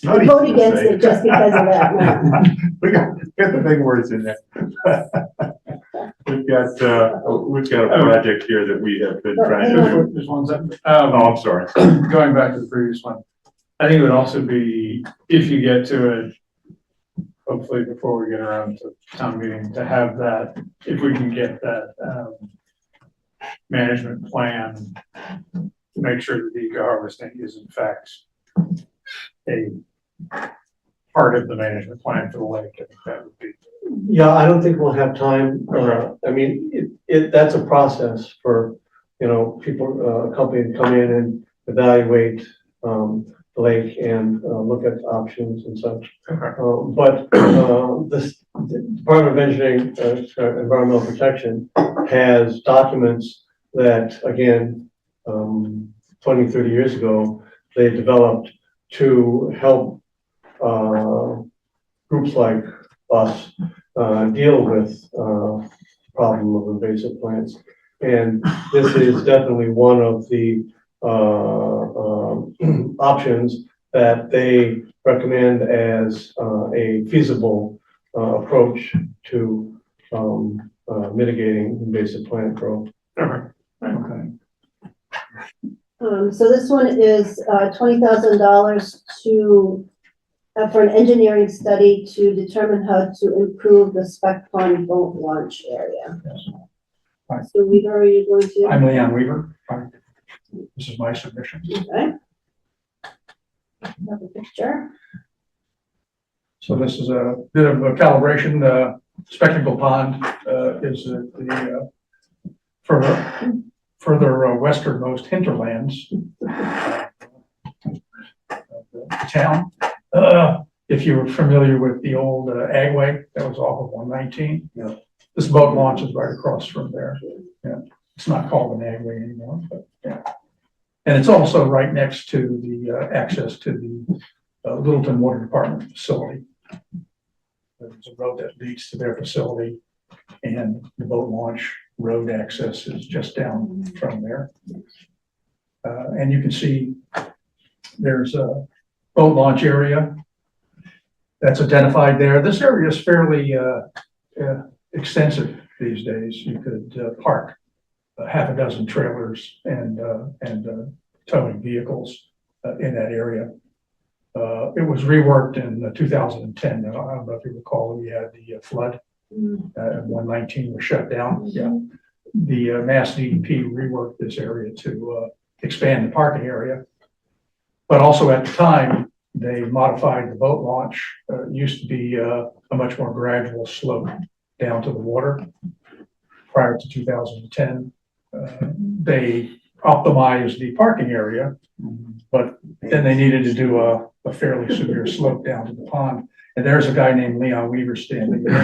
I vote against it just because of that. No. We got the big words in there. We've got a project here that we have been trying to do. Just one second. Oh, I'm sorry. Going back to the previous one, I think it would also be, if you get to it, hopefully before we get around to town meeting, to have that, if we can get that, management plan, to make sure that the eco harvesting is in fact a part of the management plan for the lake. I think that would be. Yeah, I don't think we'll have time, I mean, that's a process for, you know, people, company to come in and evaluate, the lake and, look at options and such. But, this Department of Engineering, Environmental Protection has documents that, again, 20, 30 years ago, they developed to help, groups like us, deal with, problem of invasive plants. And this is definitely one of the, options that they recommend as, a feasible, approach to, mitigating invasive plant growth. Okay. So this one is $20,000 to, for an engineering study to determine how to improve the spec pond boat launch area. Right. So Weaver, are you going to? I'm Leon Weaver. This is my submission. Okay. Have a picture. So this is a bit of a calibration. Spectacle Pond is the further westernmost hinterlands of the town. If you're familiar with the old Agway, that was off of 119. Yeah. This boat launch is right across from there. Yeah, it's not called an Agway anymore, but yeah. And it's also right next to the access to the Littleton Water Department facility. There's a road that leads to their facility, and the boat launch road access is just down from there. And you can see there's a boat launch area that's identified there. This area is fairly extensive these days. You could park half a dozen trailers and towing vehicles in that area. It was reworked in 2010. I don't know if you recall, we had the flood. 119 was shut down. Yeah. The Mass DEP reworked this area to expand the parking area. But also at the time, they modified the boat launch. It used to be a much more gradual slope down to the water. Prior to 2010, they optimized the parking area, but then they needed to do a fairly severe slope down to the pond. And there's a guy named Leon Weaver standing there.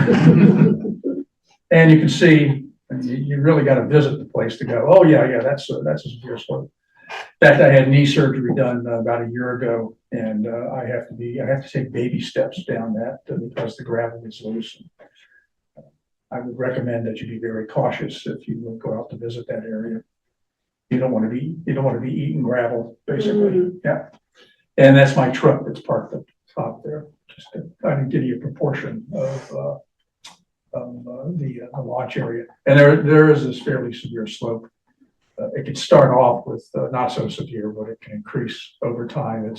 And you can see And you really gotta visit the place to go, oh, yeah, that's a severe slope. In fact, I had knee surgery done about a year ago, and I have to take baby steps down that because the gravel is loose. I would recommend that you be very cautious if you would go out to visit that area. You don't want to be eating gravel, basically, yeah. And that's my truck that's parked up top there, just to kind of give you a proportion of the launch area. And there is this fairly severe slope. It could start off with not so severe, but it can increase over time.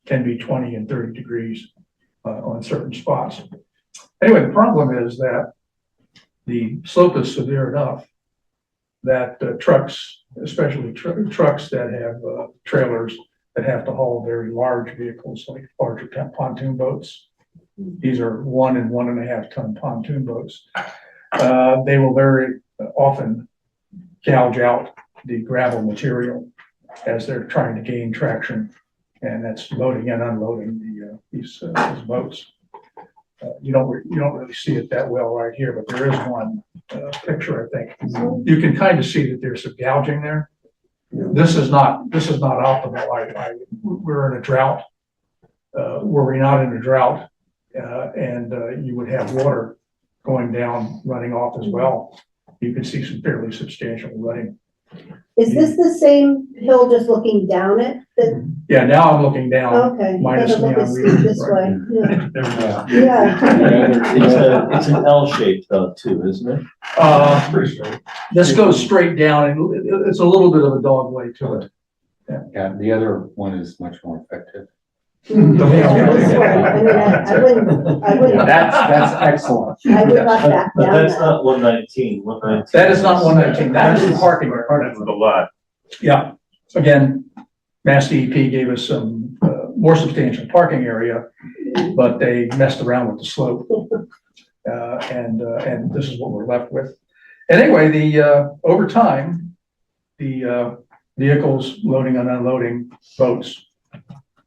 Can be 20 and 30 degrees on certain spots. Anyway, the problem is that the slope is severe enough that trucks, especially trucks that have trailers that have to haul very large vehicles, like larger pontoon boats. These are 1 and 1.5 ton pontoon boats. They will very often gouge out the gravel material as they're trying to gain traction, and that's loading and unloading these boats. You don't really see it that well right here, but there is one picture, I think. You can kind of see that there's some gouging there. This is not optimal. We're in a drought. Were we not in a drought, and you would have water going down, running off as well, you could see some fairly substantial running. Is this the same hill just looking down it? Yeah, now I'm looking down. Okay. Minus Doesn't look me, as I'm steep reading, this right. way, Yeah. yeah. It's an L shape though, too, isn't it? This goes straight down, and it's a little bit of a dog leg to it. Yeah, the other one is much more effective. Yeah, this way. I mean, I wouldn't, That's excellent. I would not back But down that's that. not 119. 119. That is not 119, that is the parking. That's the lot. Yeah, again, Mass DEP gave us some more substantial parking area, but they messed around with the slope. And this is what we're left with. And anyway, over time, the vehicles loading and unloading boats,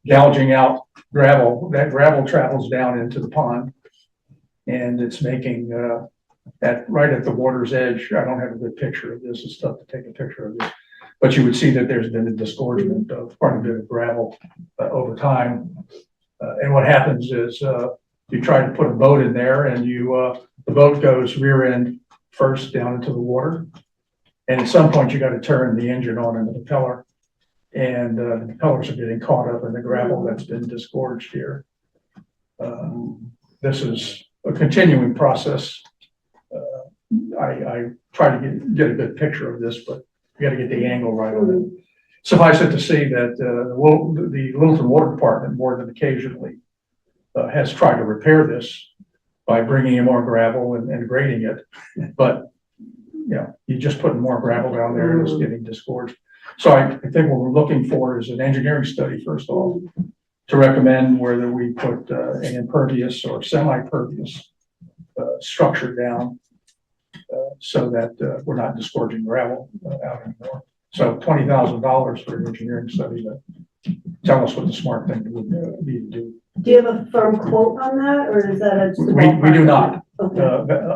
gouging out gravel, that gravel travels down into the pond. And it's making, right at the water's edge, I don't have a good picture of this, it's tough to take a picture of this. But you would see that there's been a disgorgement of quite a bit of gravel over time. And what happens is you try to put a boat in there and the boat goes rear end first down into the water. And at some point you got to turn the engine on and the propeller. And the propellers are getting caught up in the gravel that's been disgorged here. This is a continuing process. I try to get a good picture of this, but you got to get the angle right on it. Suffice it to say that the Littleton Water Department more than occasionally has tried to repair this by bringing in more gravel and grading it. But, you know, you're just putting more gravel down there and it's getting disgorged. So I think what we're looking for is an engineering study, first of all, to recommend whether we put an impervious or semi-pervious structure down so that we're not disgorging gravel out anymore. So $20,000 for an engineering study to tell us what the smart thing would be to do. Do you have a firm quote on that, or is that just a We ballpark? do not. Okay.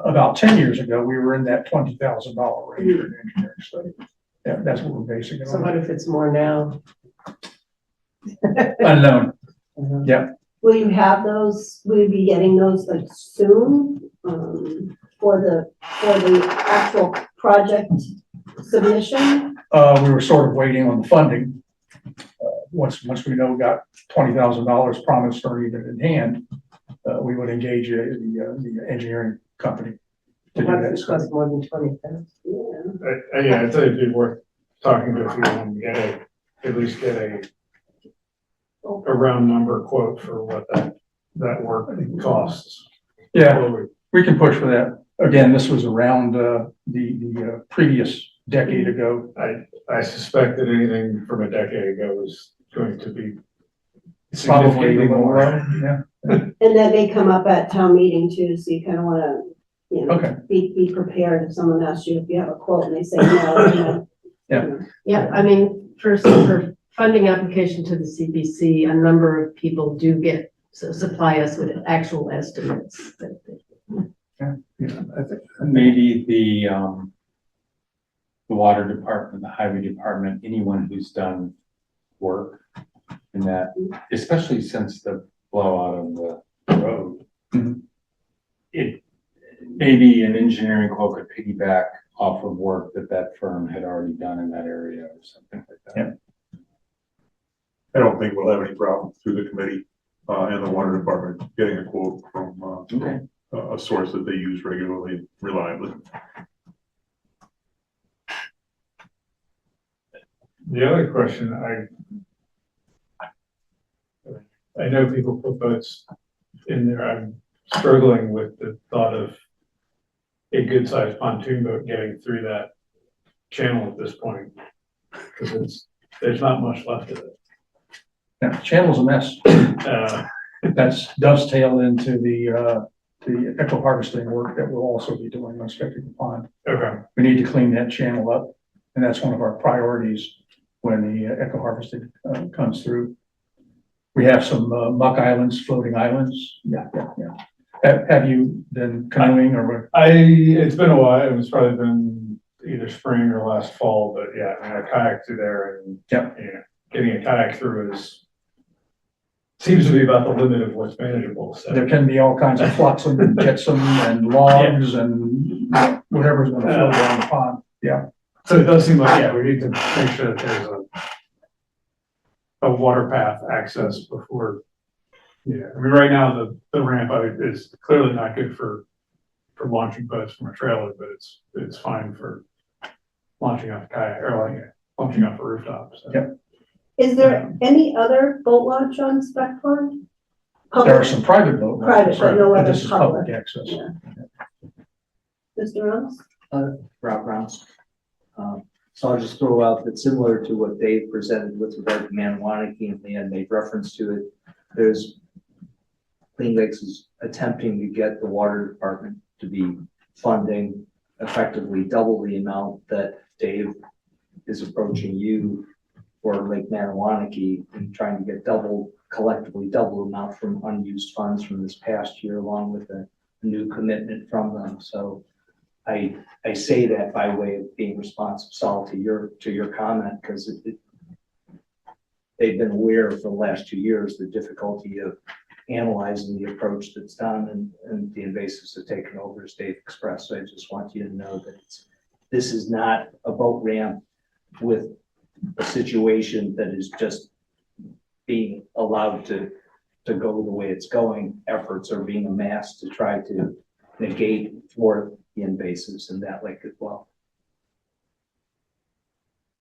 About 10 years ago, we were in that $20,000 range for an engineering study. Yeah, that's what we're basing it So what on. if it's more now? Unknown. Will you have those, will you be getting those like soon, for the actual project submission? We were sort of waiting on the funding. Once we know we got $20,000 promised or even in hand, we would engage the engineering company to do What if that it study. costs more than 20,000? Yeah. Yeah, I'd say it'd be worth talking to if you want to at least get a round number quote for what that work costs. Yeah, we can push for that. Again, this was around the previous decade ago. I suspect that anything from a decade ago is going to be Probably significantly more. Yeah, And that may come up at town meeting too, so you kind of want to, you know, okay. be prepared if someone asks you if you have a quote and they say no, you know. Yeah. Yeah, I mean, for funding application to the CPC, a number of people do supply us with actual estimates. Maybe the the water department, the highway department, anyone who's done work in that, especially since the blowout of the road. Mhm. It, maybe an engineering quote could piggyback off of work that firm had already done in that area or something like that. Yeah. I don't think we'll have any problem through the committee, and the water department getting a quote from, Okay. a source that they use regularly, reliably. The other question, I know people put boats in there. I'm struggling with the thought of a good sized pontoon boat getting through that channel at this point. Because there's not much left of it. Yeah, channel's a mess. That's dovetail into the eco harvesting work that we'll also be doing on Spectacle Pond. Okay. We need to clean that channel up, and that's one of our priorities when the eco harvesting comes through. We have some muck islands, floating islands. Yeah. Have you been canoeing or? It's been a while. It's probably been either spring or last fall, but yeah, I mean, I kayaked through there and getting a kayak through seems to be about the limit of what's manageable. So There can be all kinds of flotsam and jetsam and logs and whatever's gonna float around the pond. Yeah. So it does seem like, we need to make sure that there's a water path access before. Yeah, I mean, right now, the ramp is clearly not good for launching boats from a trailer, but it's fine for launching off a kayak or launching off a rooftop. So. Yep. Is there any other boat launch on Spec Pond? There are some private boat launches, Private, but no but other this is public public. access. Yeah. Mr. Ross? Rob Rounds. So I'll just throw out that similar to what Dave presented with regard to Maniwaki and Leanne made reference to it. There's Clean Lakes is attempting to get the water department to be funding effectively double the amount that Dave is approaching you for Lake Maniwaki and trying to get collectively double the amount from unused funds from this past year, along with a new commitment from them. So I say that by way of being responsive, Saul, to your comment, because they've been aware for the last 2 years the difficulty of analyzing the approach that's done and the invasives have taken over, as Dave expressed. So I just want you to know that this is not a boat ramp with a situation that is just being allowed to go the way it's going. Efforts are being amassed to try to negate thwart the invasives in that lake as well.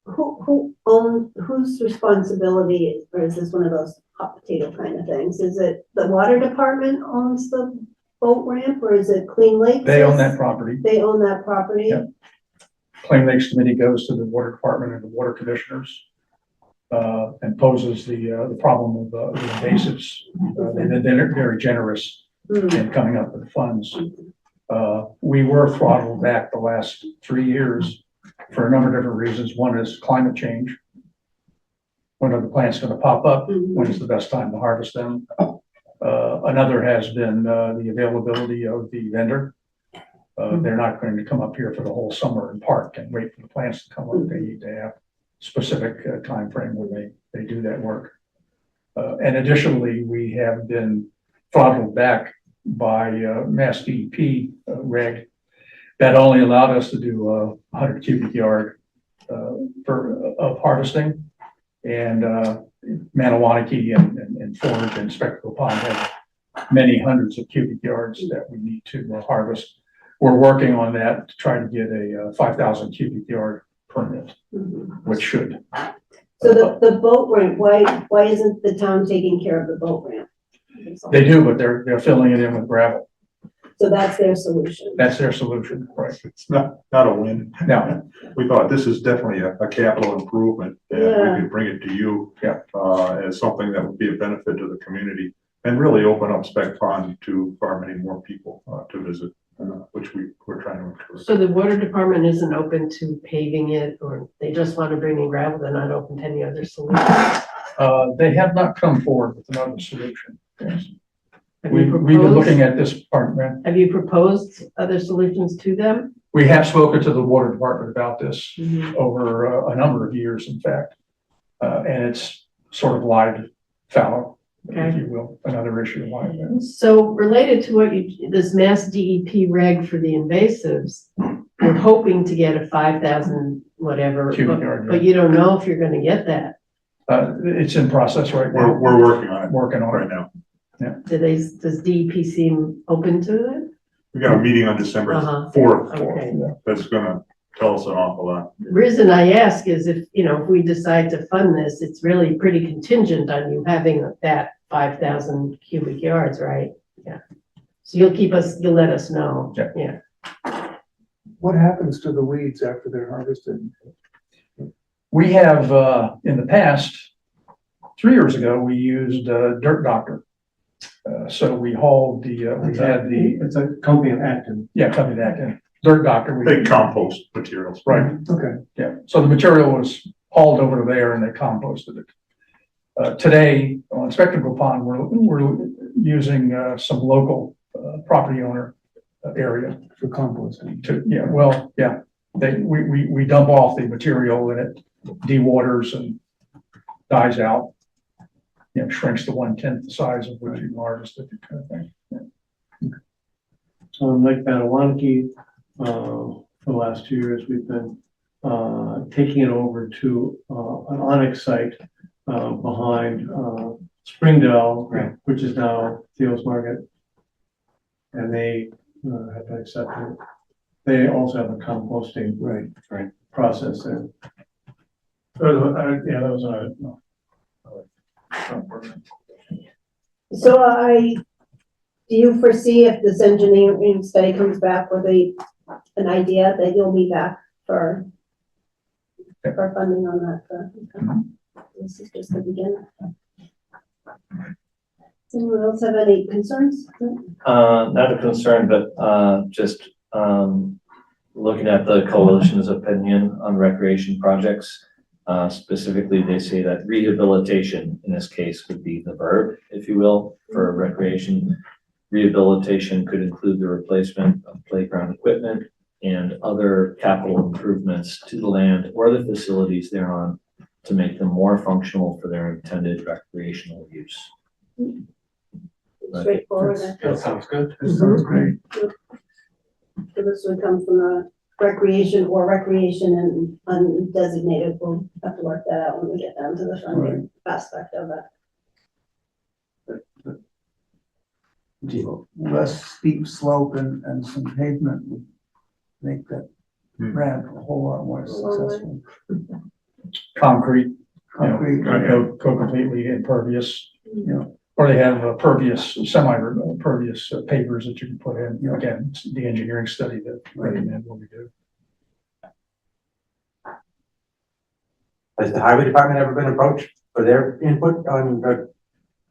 Whose responsibility is, or is this one of those hot potato kind of things? Is it the water department owns the boat ramp, or is it Clean Lakes? They own that property. They own that property? Yep. Clean Lakes Committee goes to the water department and the water commissioners and poses the problem of the invasives. And they're very generous in coming up with funds. We were throttled back the last 3 years for a number of different reasons. One is climate change. When are the plants going to pop up? When is the best time to harvest them? Another has been the availability of the vendor. They're not going to come up here for the whole summer and park and wait for the plants to come up. They need to have specific time frame where they do that work. And additionally, we have been throttled back by Mass DEP reg that only allowed us to do 100 cubic yard of harvesting. And Maniwaki and Forge and Spectacle Pond have many hundreds of cubic yards that we need to harvest. We're working on that to try to get a 5,000 cubic yard permit, which should. So the boat ramp, why isn't the town taking care of the boat ramp? They do, but they're filling it in with gravel. So that's their solution. That's their solution, right? It's not a win. No, We thought this is definitely a capital improvement, and we could bring it to you. Yeah. As something that would be a benefit to the community and really open up Spec Pond to far many more people to visit, which we're trying to encourage. So the water department isn't open to paving it, or they just want to bring in gravel, they're not open to any other solution? they have not come forward with another solution. Yes. Have We've you been proposed- looking at this part, man. Have you proposed other solutions to them? We have spoken to the water department about this Mhm. over a number of years, in fact. And it's sort of lied fallow, if Okay. you will, another issue lied there. So related to what you, this Mass DEP reg for the invasives, you're hoping to get a 5,000 whatever, Cubic yard, but you don't know if you're gonna get that. It's in process right now. We're working on it Working on right it. now. Does DEP seem open to it? We got a meeting on December Uh-huh. 4th. Okay. That's gonna tell us an awful lot. The reason I ask is if, if we decide to fund this, it's really pretty contingent on you having that 5,000 cubic yards, right? Yeah. So you'll let us know. Yeah. What happens to the weeds after they're harvested? We have, in the past, 3 years ago, we used Dirt Doctor. So we hauled we had the, It's a company in Acton. company that, and Dirt Doctor. we- They compost materials. Right, Okay, yeah. So the material was hauled over to there and they composted it. Today, on Spectacle Pond, we're using some local property owner area for composting. we dump off the material and it dewaters and dies out. Shrinks to 1/10 the size of what you harvested, that kind of thing. So in Lake Matawanaki, for the last 2 years, we've been, taking it over to, an Onyx site, behind, Springdale, which is now Theo's Market. And they, have been accepted. They also have a composting. Right. Process there. Yeah, that was a. So do you foresee if this engineering study comes back with an idea that you'll be back for funding on that? This is just the beginning. Does anyone else have any concerns? Not a concern, but, just, looking at the coalition's opinion on recreation projects. Specifically, they say that rehabilitation, in this case, would be the verb, if you will, for recreation. Rehabilitation could include the replacement of playground equipment and other capital improvements to the land or the facilities thereon to make them more functional for their intended recreational use. Straightforward. That sounds good. That sounds great. So this would come from a recreation and undesignated. We'll have to work that out when we get down to the funding aspect of it. Less steep slope and some pavement would make that ramp a whole lot more successful. Concrete, Concrete, go completely impervious, or they have semi-pervious pavers that you can put in. Again, it's the engineering study that recommend what we do. Has the highway department ever been approached for their input on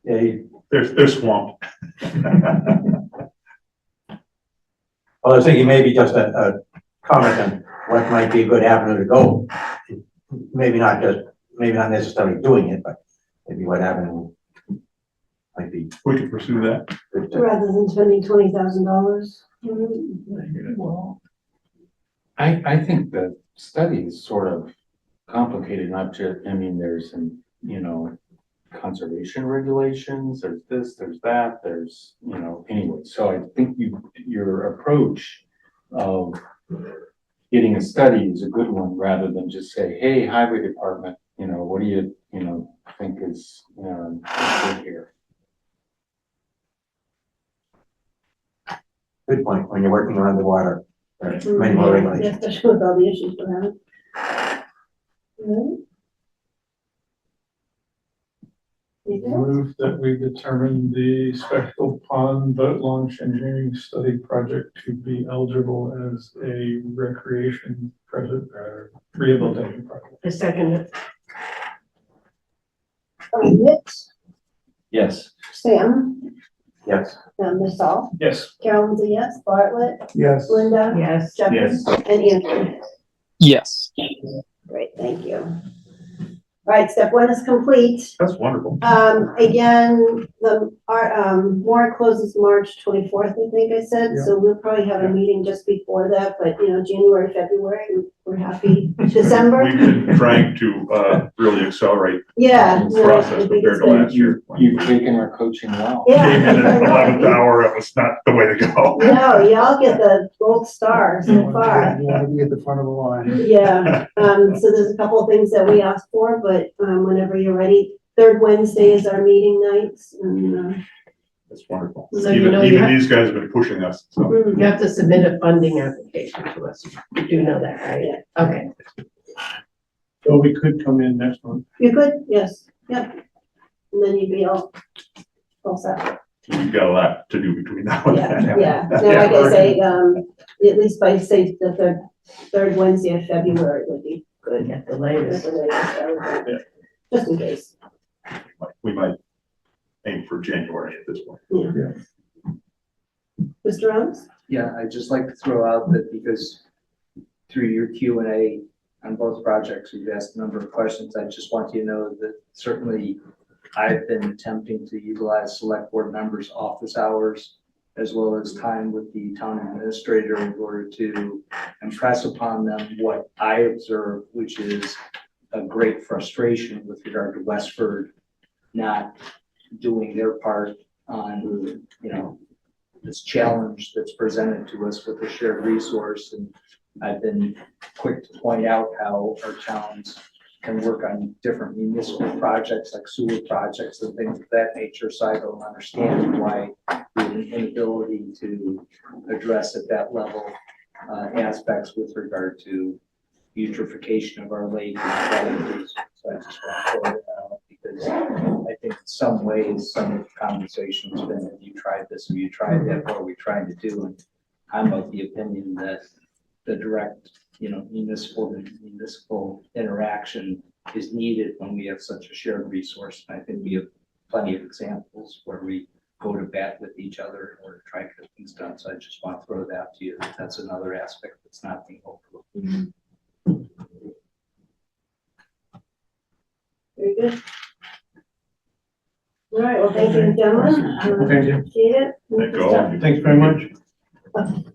They're swamped. I was thinking maybe just a comment on what might be a good avenue to go. Maybe not necessarily doing it, but maybe what avenue might be. We could pursue that. good to- Rather than spending $20,000. Well, I think the study is sort of complicated, not just, there's some, conservation regulations, there's this, there's that, there's, anyway. So I think your approach of getting a study is a good one, rather than just say, hey, highway department, what do you, think is, good here? Good point, when you're working around the water. There's many more Yeah, regulations. especially with all the issues we're having. Move that we determine the Spectacle Pond boat launch engineering study project to be eligible as a recreation project, rehabilitation project. I second it. Mitch, Yes. Sam, Yes. Ms. Saul, Yes. Carolyn's a yes, Bartlett, Yes. Linda, Yes. Jeffrey, Yes. and Andrew. Yes. Great, thank you. Right, step one is complete. That's wonderful. Again, warrant closes March 24th, I think I said, so we'll probably have a meeting just before that, but, January, February, we're happy. December, We've been trying to, really accelerate yeah. the no, I process think compared it's to good. last year. You've taken our coaching well. Yeah. Came in at the 11th hour, that was not the way to go. No, y'all get the gold star You so far. want to be at the front of the line. Yeah, so there's a couple of things that we asked for, but, whenever you're ready, third Wednesday is our meeting nights, and, That's wonderful. So you know, you Even have- these guys have been pushing us, so. You have to submit a funding application to us. You do know that, right? Okay. So we could come in next month. you could, yes, yep. And then you'd be all set. We've got a lot to do between now and Yeah, then. yeah. Now, like I say, at least by, say, the third Wednesday of February would be good. At the That's latest. the latest, I would think. Just in case. We might aim for January at this point. Mr. Rhodes? Yeah, I'd just like to throw out that because through your Q and A on both projects, you've asked a number of questions. I just want you to know that certainly I've been attempting to utilize select board members' office hours as well as time with the town administrator in order to impress upon them what I observe, which is a great frustration with regard to Westford not doing their part on, this challenge that's presented to us with a shared resource. And I've been quick to point out how our towns can work on different municipal projects like sewer projects and things of that nature. So I don't understand why we have an inability to address at that level aspects with regard to eutrophication of our lake and qualities. So I just want to point it out because I think in some ways, some of the conversation's been, have you tried this, have you tried that, what are we trying to do? And I'm of the opinion that the direct, municipal interaction is needed when we have such a shared resource. And I think we have plenty of examples where we go to bat with each other in order to try to get things done. So I just want to throw that to you. That's another aspect that's not being overlooked. Very good. All right, well, thank you, gentlemen. Thank you. Appreciate it. Thank you all. Thanks very much.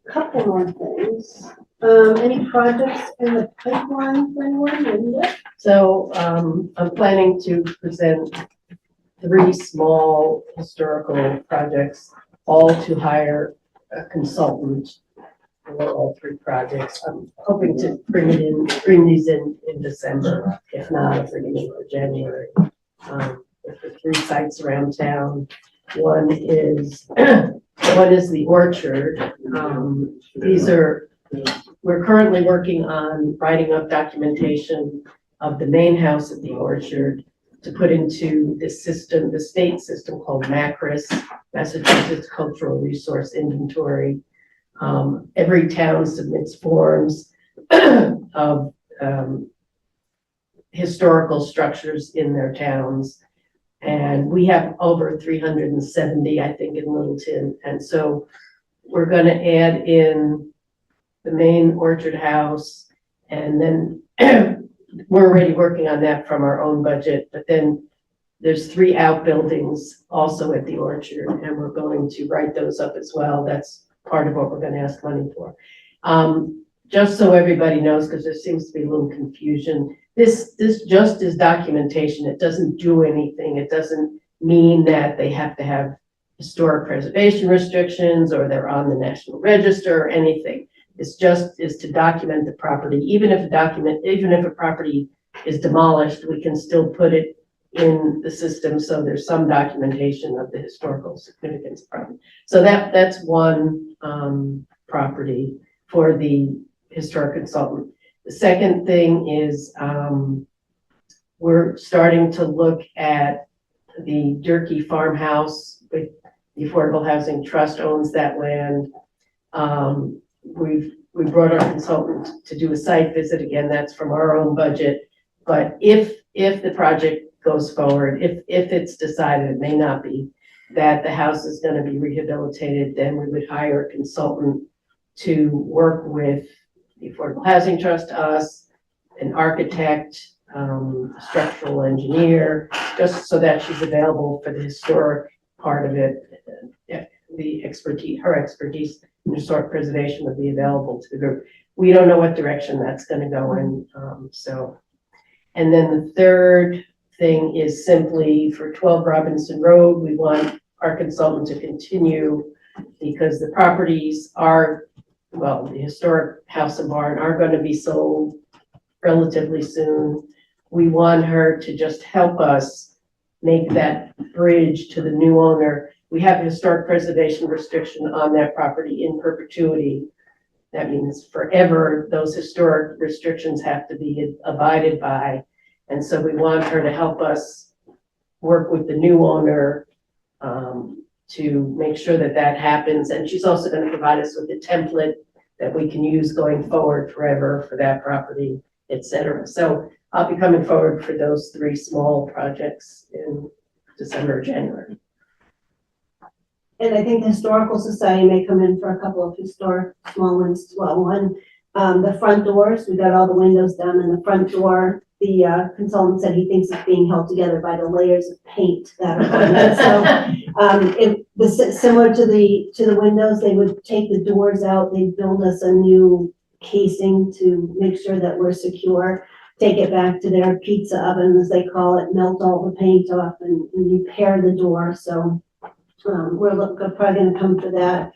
Couple more things. Any projects in the pipeline for anyone? Linda? So, I'm planning to present 3 small historical projects, all to hire a consultant for all 3 projects. I'm hoping to bring these in December. If not, I'll bring it in for January. For 3 sites around town. One is the Orchard. We're currently working on writing up documentation of the main house at the Orchard to put into the system, the state system called MACRIS, Massachusetts Cultural Resource Inventory. Every town submits forms of historical structures in their towns. And we have over 370, I think, in Littleton. And so we're going to add in the main Orchard house. And then we're already working on that from our own budget. But then there's 3 outbuildings also at the Orchard, and we're going to write those up as well. That's part of what we're going to ask money for. Just so everybody knows, because there seems to be a little confusion, this just is documentation. It doesn't do anything. It doesn't mean that they have to have historic preservation restrictions or they're on the National Register or anything. It's just is to document the property. Even if a property is demolished, we can still put it in the system. So there's some documentation of the historical significance of property. So that's one property for the historic consultant. The second thing is we're starting to look at the Durkee farmhouse. The Affordable Housing Trust owns that land. We brought our consultant to do a site visit. Again, that's from our own budget. But if the project goes forward, if it's decided, it may not be, that the house is going to be rehabilitated, then we would hire a consultant to work with the Affordable Housing Trust, us, an architect, structural engineer, just so that she's available for the historic part of it. The expertise, her expertise in historic preservation would be available to the group. We don't know what direction that's gonna go in, so. And then the third thing is simply for 12 Robinson Road, we want our consultant to continue because the properties are, well, the historic house and barn are gonna be sold relatively soon. We want her to just help us make that bridge to the new owner. We have a historic preservation restriction on that property in perpetuity. That means forever, those historic restrictions have to be abided by. And so we want her to help us work with the new owner to make sure that that happens. And she's also going to provide us with a template that we can use going forward forever for that property, et cetera. So I'll be coming forward for those 3 small projects in December, January. And I think the Historical Society may come in for a couple of historic small ones as well. One, the front doors, we got all the windows done in the front door. The consultant said he thinks it's being held together by the layers of paint that are on it. So it was similar to the windows. They would take the doors out, they'd build us a new casing to make sure that we're secure, take it back to their pizza oven, as they call it, melt all the paint off and repair the door. So we're probably gonna come for that.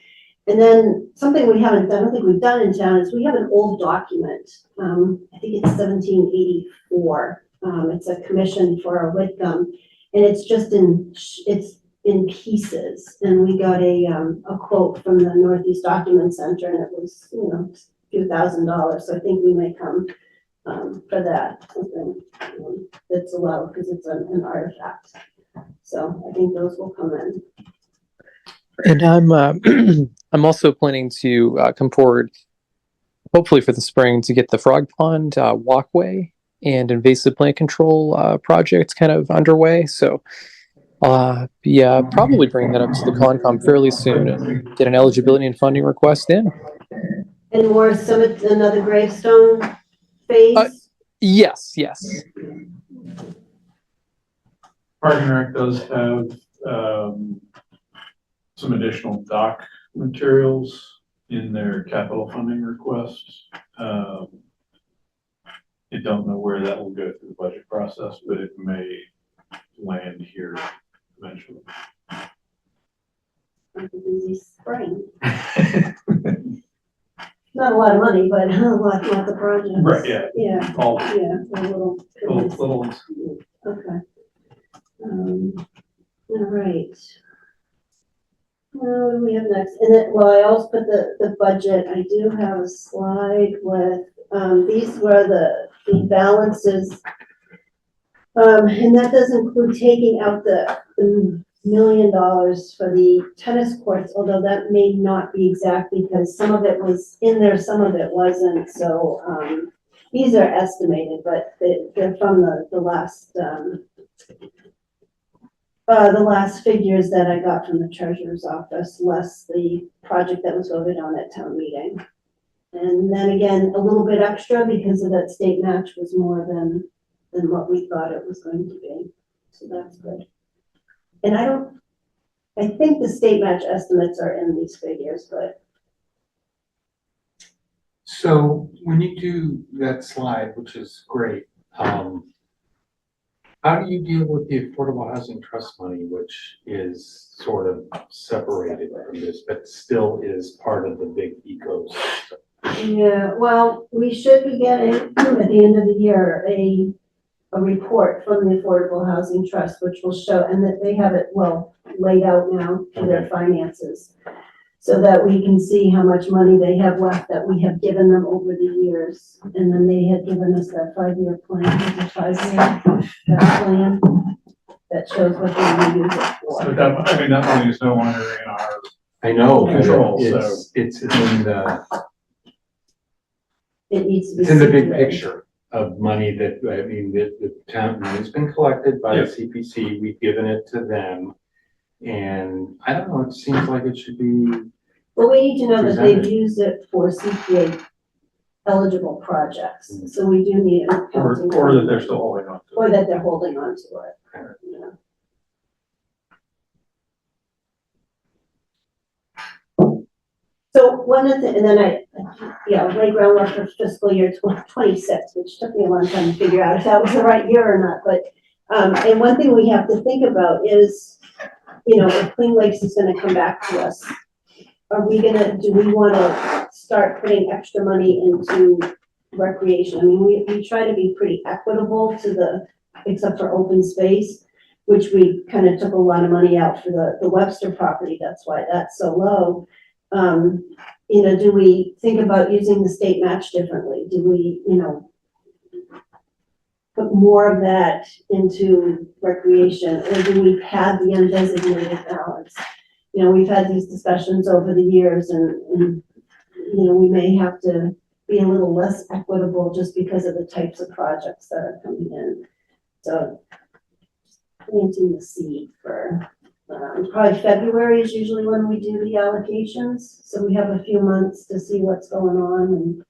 And then something we haven't done, I don't think we've done in town, is we have an old document. I think it's 1784. It's a commission for our Whitcomb, and it's just it's in pieces. And we got a quote from the Northeast Document Center, and it was, a few $1,000. So I think we may come for that, something that's allowed because it's an artifact. So I think those will come in. And I'm also planning to come forward, hopefully for the spring, to get the Frog Pond walkway and invasive plant control project kind of underway. So probably bring that up to the Concom fairly soon and get an eligibility and funding request in. And more summit, another gravestone phase? Yes. Park and Rec does have, some additional dock materials in their capital funding requests. I don't know where that will go through the budget process, but it may land here eventually. Like a busy spring. Not a lot of money, but lots of projects. Right, yeah. Yeah, All yeah, a little. little ones. Okay. All right. What do we have next? And then, well, I also put the budget. I do have a slide with, these were the balances. And that does include taking out the $1 million for the tennis courts, although that may not be exact because some of it was in there, some of it wasn't. So, these are estimated, but they're from the last figures that I got from the treasurer's office, less the project that was voted on at town meeting. And then again, a little bit extra because of that state match was more than what we thought it was going to be. So that's good. And I think the state match estimates are in these figures, but. So when you do that slide, which is great, how do you deal with the Affordable Housing Trust money, which is sort of separated from this, but still is part of the big ecosystem? Yeah, well, we should be getting at the end of the year, a report from the Affordable Housing Trust, which will show, and that they have it well laid out now for their finances, so that we can see how much money they have left that we have given them over the years. And then they had given us that 5-year plan, that plan that shows what they will use it So for. that money is no longer in our I know, Control, it's in the, It needs to be. it's in the big secret. picture of money that, the town money's been collected by the CPC, we've given it to them. And I don't know, it seems like it should be, Well, we need to know that they've Presented. used it for CPA eligible projects. So we do need an accounting. Or that they're still holding on to. Or that they're holding on to it. Yeah. So one of the, and then lay groundwork for fiscal year 26, which took me a long time to figure out if that was the right year or not, but, and one thing we have to think about is, if Clean Lakes is gonna come back to us, do we wanna start putting extra money into recreation? I mean, we try to be pretty equitable except for open space, which we kind of took a lot of money out for the Webster property, that's why that's so low. Do we think about using the state match differently? Do we, put more of that into recreation, or do we pad the undesignated balance? We've had these discussions over the years and we may have to be a little less equitable just because of the types of projects that are coming in. So planting the seed for probably February is usually when we do the allocations. So we have a few months to see what's going on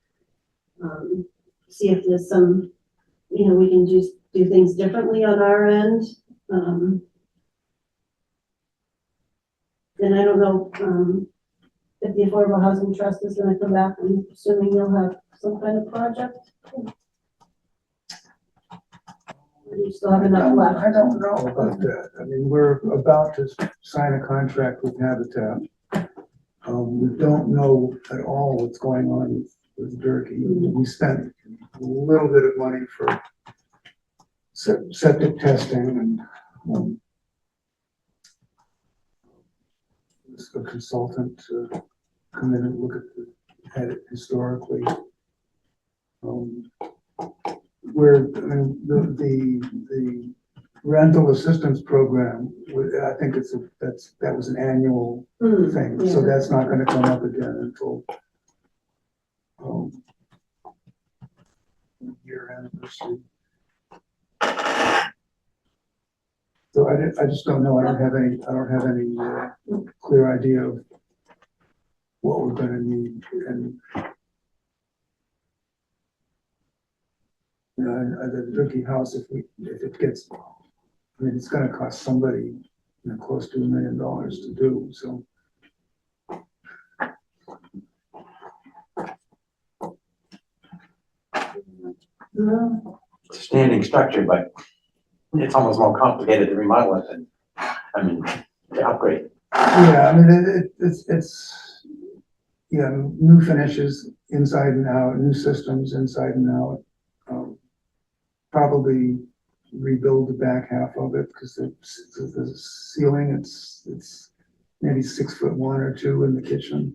and see if there's some, we can just do things differently on our end. And I don't know if the Affordable Housing Trust is going to come back. I'm assuming you'll have some kind of project. You still have enough left. I don't know about that. I mean, we're about to sign a contract with Habitat. We don't know at all what's going on with Durkee. We spent a little bit of money for septic testing and a consultant to come in and look at it historically. The rental assistance program, I think that was an annual thing, so that's not gonna come up again until year anniversary. So I just don't know. I don't have any clear idea of what we're gonna need. And the Durkee house, if it gets, I mean, it's gonna cost somebody close to $1 million to do, so. It's a standing structure, but it's almost more complicated to remodel it than, to upgrade. Yeah, I mean, it's new finishes inside and out, new systems inside and out. Probably rebuild the back half of it because the ceiling, it's maybe 6'1" or 2" in the kitchen.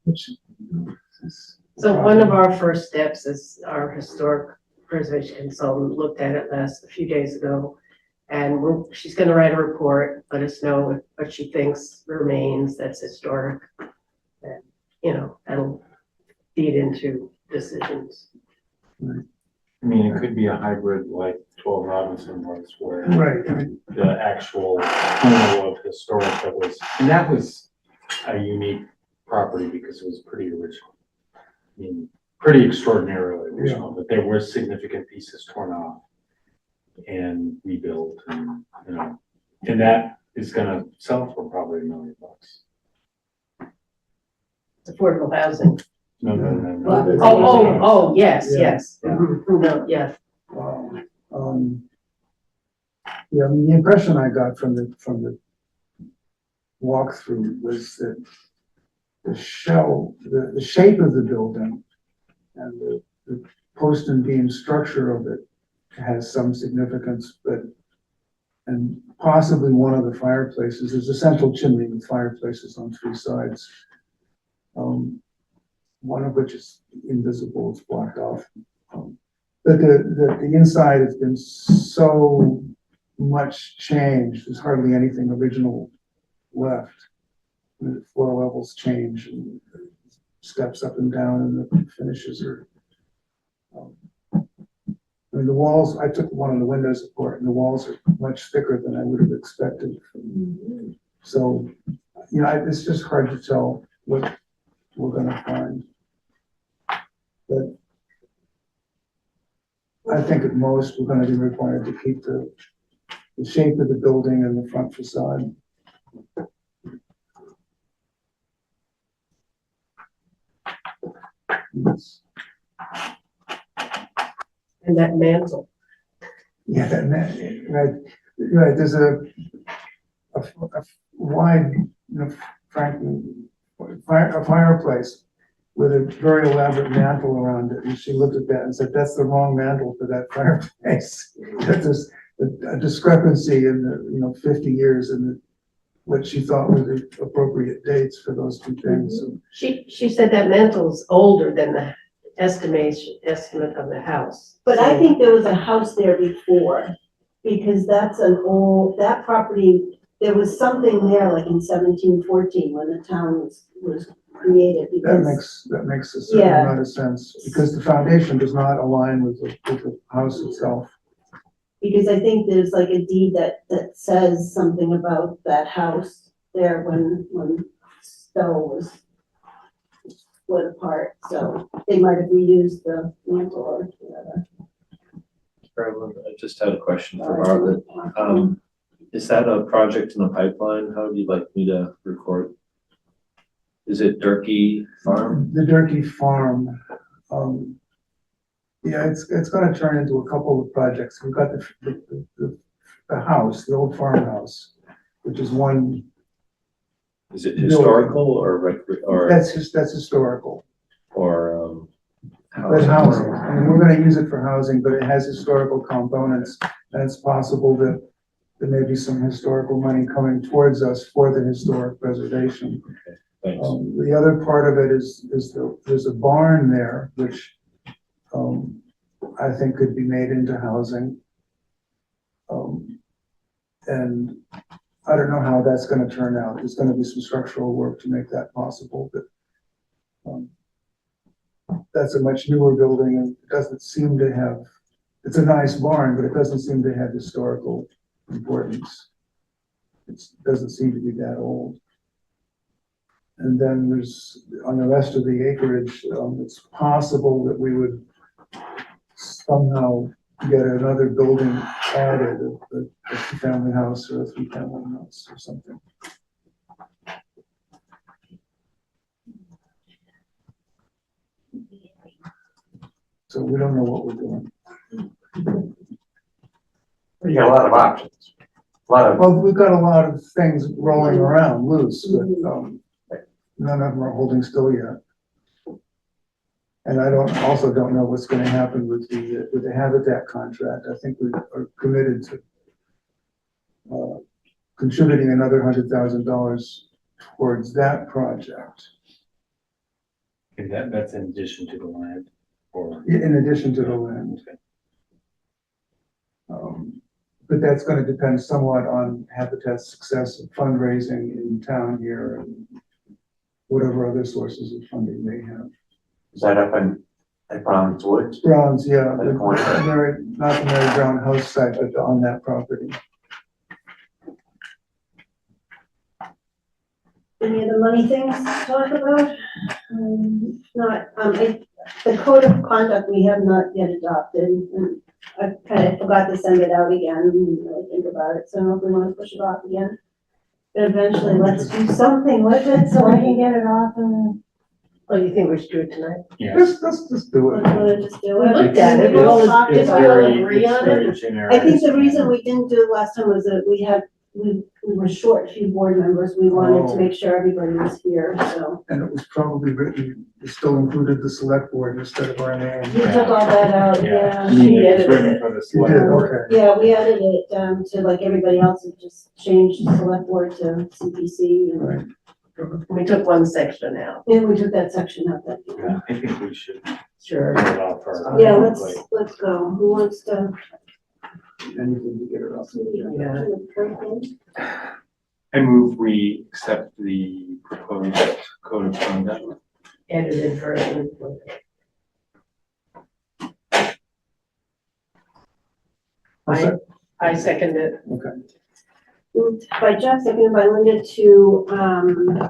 Which is So one of our first steps is our historic preservation consultant looked at it a few days ago. And she's gonna write a report, let us know what she thinks remains that's historic. And, that'll feed into decisions. I mean, it could be a hybrid like 12 Robinson was, where right. I mean, the actual kernel of historic that was a unique property because it was pretty original. I mean, pretty extraordinarily original, but there were significant pieces torn off and rebuilt and that is gonna sell for probably $1 million. It's affordable housing. No. Yes. Yeah. No, yes. Yeah, I mean, the impression I got from the walkthrough was that the shape of the building and the post and beam structure of it has some significance, and possibly one of the fireplaces, there's a central chimney with fireplaces on 3 sides. One of which is invisible, it's blocked off. But the inside has been so much changed, there's hardly anything original left. The floor levels change and steps up and down and the finishes are, the walls, I took one of the windows apart and the walls are much thicker than I would have expected. So, it's just hard to tell what we're gonna find. But I think at most, we're gonna be required to keep the shape of the building and the front facade. It's- And that mantle. Yeah, right, right, there's a wide, you know, frankly, a fireplace with a very elaborate mantle around it, and she looked at that and said, that's the wrong mantle for that fireplace. That there's a discrepancy in the, you know, 50 years in what she thought were the appropriate dates for those two things, so. She said that mantle's older than the estimate of the house. But I So- think there was a house there before, because that's that property, there was something there like in 1714 when the town was created, because. That makes a certain Yeah. amount of sense, because the foundation does not align with the house itself. Because I think there's like a deed that says something about that house there when Stowe was split apart, so they might have reused the mantle or whatever. Carolyn, I just had a question for Margaret. Is that a project in the pipeline? How would you like me to record? Is it Durkee Farm? The Durkee Farm, yeah, it's gonna turn into a couple of projects. We've got the house, the old farmhouse, which is one, Is it historical or that's historical. or But housing, I mean, we're gonna use it for housing, but it has historical components, and it's possible that there may be some historical money coming towards us for the historic preservation. Thanks. The other part of it is there's a barn there, which, I think could be made into housing. And I don't know how that's gonna turn out. There's gonna be some structural work to make that possible, but, that's a much newer building and it doesn't seem to have, it's a nice barn, but it doesn't seem to have historical importance. It doesn't seem to be that old. And then there's, on the rest of the acreage, it's possible that we would somehow get another building added, a two-family house or a three-family house or something. So we don't know what we're doing. You got a lot of options, a lot of, Well, we've got a lot of things rolling around loose, but, none of them are holding still yet. And I also don't know what's gonna happen with the Habitat contract. I think we are committed to contributing another $100,000 towards that project, Okay, that's in addition to the land or. in addition to the land. But that's gonna depend somewhat on Habitat's success of fundraising in town here and whatever other sources of funding they have. is that up at Brown's Woods? Browns, yeah, At the corner. not the Mary Brown house site, but on that property. Any other money things to talk about? The code of conduct we have not yet adopted, and I kind of forgot to send it out again, didn't really think about it, so I don't know if we want to push it off again. But eventually, let's do something with it so I can get it off and Oh, you think we should do it tonight? Yes. Let's just do it. let's just do We it. looked at it, We all talked It's about very, it. agree it's on very it? generic. I think the reason we didn't do it last time was that we were short a few board members. We wanted to Oh. make sure everybody was here, so. And it was probably written, it still included the select board instead of our name. We took all that out, Yeah. yeah. She It's edited written it. for the You select did, board. okay. Yeah, we added it, to like everybody else, and just changed select board to CPC, and Right. We took one section out. then we took that section out that. Yeah, I think we should Sure. get it off our. Yeah, plate. let's go. Who wants to? Anything to get it off. Yeah. I move we accept the proposed code of conduct. Edited version. I second it. Moved by Jeff, seconded by Linda to,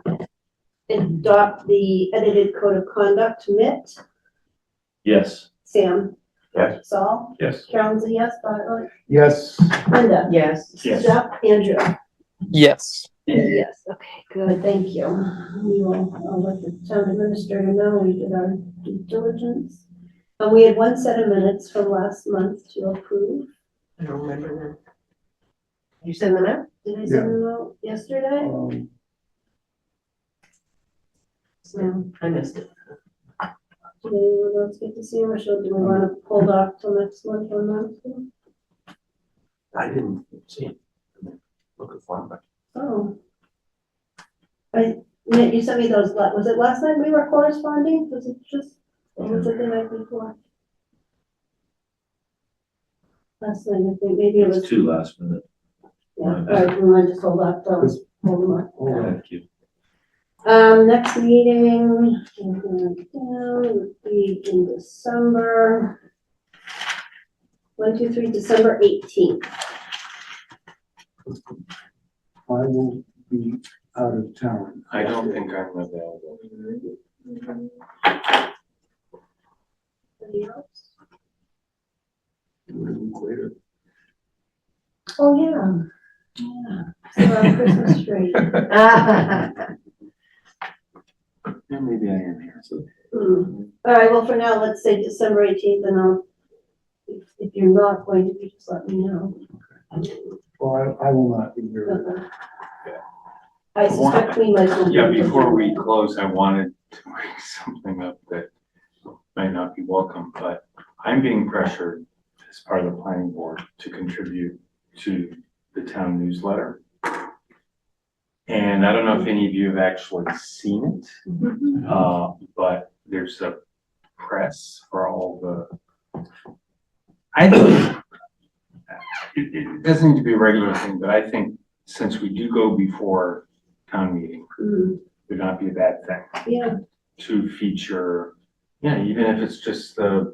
adopt the edited code of conduct, MIT. Yes. Sam? Yes. Saul? Yes. Carolyn's a yes, Bartlett? Yes, Linda? Yes. Yes. Jeff? Andrew? Yes. Yes, okay, good, thank you. We will, I'll let the town administrator know we did our due diligence. And we had one set of minutes from last month to approve. I don't remember them. You send them out? Did I send them out yesterday? No. I missed it. Did anyone else get to see them, or do we want to hold off till next month on that? I didn't see it. Looking for them, but Oh. Nick, you sent me those, was it last night we were corresponding? Was it just, or was it the night before? Last night, I think, maybe it was. It's two last minute. Yeah, all right, we might just hold off till, hold them up. Thank you. Next meeting, would be in December. 1, 2, 3, December 18th. I will be out of town. I don't think I'm available. Anybody else? Do it a week later. Oh, yeah. Yeah. So our Christmas tree. Yeah, maybe I am here, so. All right, well, for now, let's say December 18th, and I'll, if you're not going to be, just let me know. Well, I will not be here. Okay. I suspect we might. Yeah, before we close, I wanted to bring something up that might not be welcome, but I'm being pressured as part of the planning board to contribute to the town newsletter. And I don't know if any of you have actually seen it, but there's a press for all the, I think, it doesn't need to be a regular thing, but I think since we do go before town meeting, would not be a bad thing Yeah, to feature, yeah, even if it's just the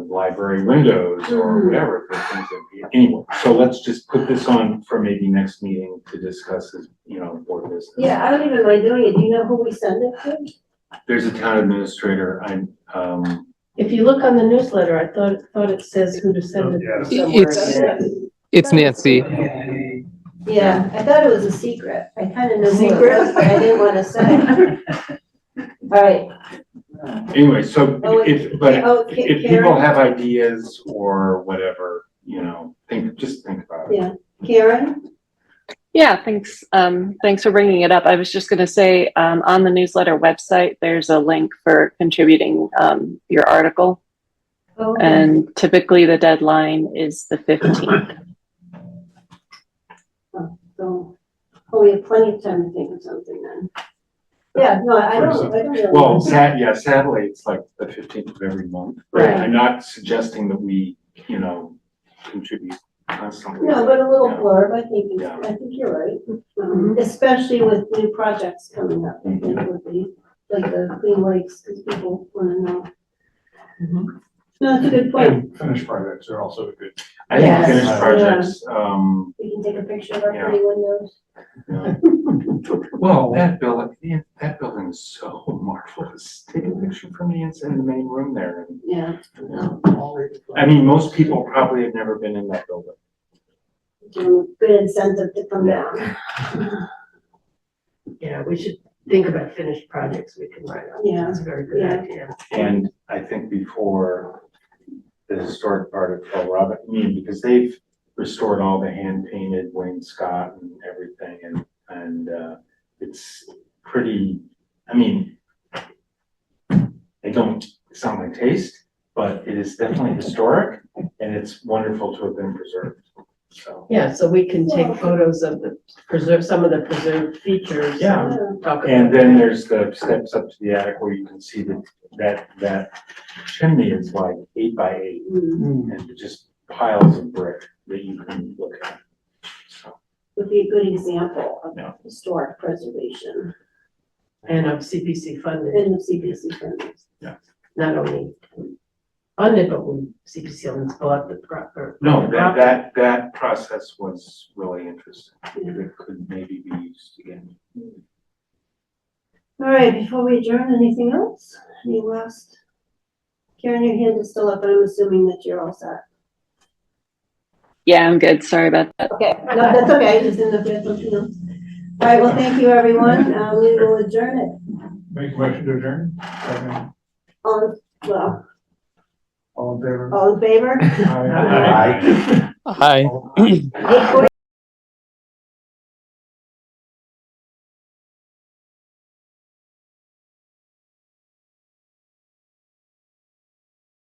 library windows or whatever, for things that be, anyway. So let's just put this on for maybe next meeting to discuss as, board business. yeah, I don't even mind doing it. Do you know who we send it to? There's a town administrator, If you look on the newsletter, I thought it says who to send it to somewhere. It's Nancy. Yeah, I thought it was a secret. I kind of knew who it Secret? was, but I didn't want to say. All right. anyway, so Oh, if people have ideas or whatever, just think about it. Yeah, Karen? Yeah, thanks. Thanks for bringing it up. I was just going to say, on the newsletter website, there's a link for contributing your article. Oh, And typically the deadline is the 15th. So, we have plenty of time to think of something then. Yeah, no, I don't really. Well, sadly, it's like the 15th of every month. Right. I'm not suggesting that we, contribute constantly. No, but a little Yeah. blurb, I think, Yeah. I think you're right. Especially with new projects coming up, I think would be, like the Clean Lakes, because people want to know. No, that's a good point. And finished projects are also good. I think Yes. finished projects, We can take a picture of our Yeah. pretty windows. well, that building is so marvelous. Take a picture from the inside, in the main room there. Yeah. I mean, most people probably have never been in that building. Good incentive to come down. Yeah, we should think about finished projects we can write on. Yeah. That's a very good Yeah. idea. And I think before the historic part of Fell Robin, because they've restored all the hand painted Wayne Scott and everything, and it's pretty, it's not my taste, but it is definitely historic, and it's wonderful to have been preserved, so. Yeah, so we can take photos of some of the preserved features. Yeah. and talk about And then that. there's the steps up to the attic where you can see that chimney is like 8 by 8, and just piles of brick that you can look at. So, Would be a good example of Yeah. historic preservation And of CPC funded, in the CPC funds. not only funded, but when CPC owns bought the proper. no, that process was really interesting. It could maybe be used again. All right, before we adjourn, anything else? Any last Karen, your hand is still up, and I'm assuming that you're all set. Yeah, I'm good. Sorry about that. Okay, no, that's okay, just didn't know if you had something else. All right, well, thank you, everyone. We will adjourn it Make a motion to adjourn. Second. on, well, All in favor? all in favor? Aye. Hi. 8:40.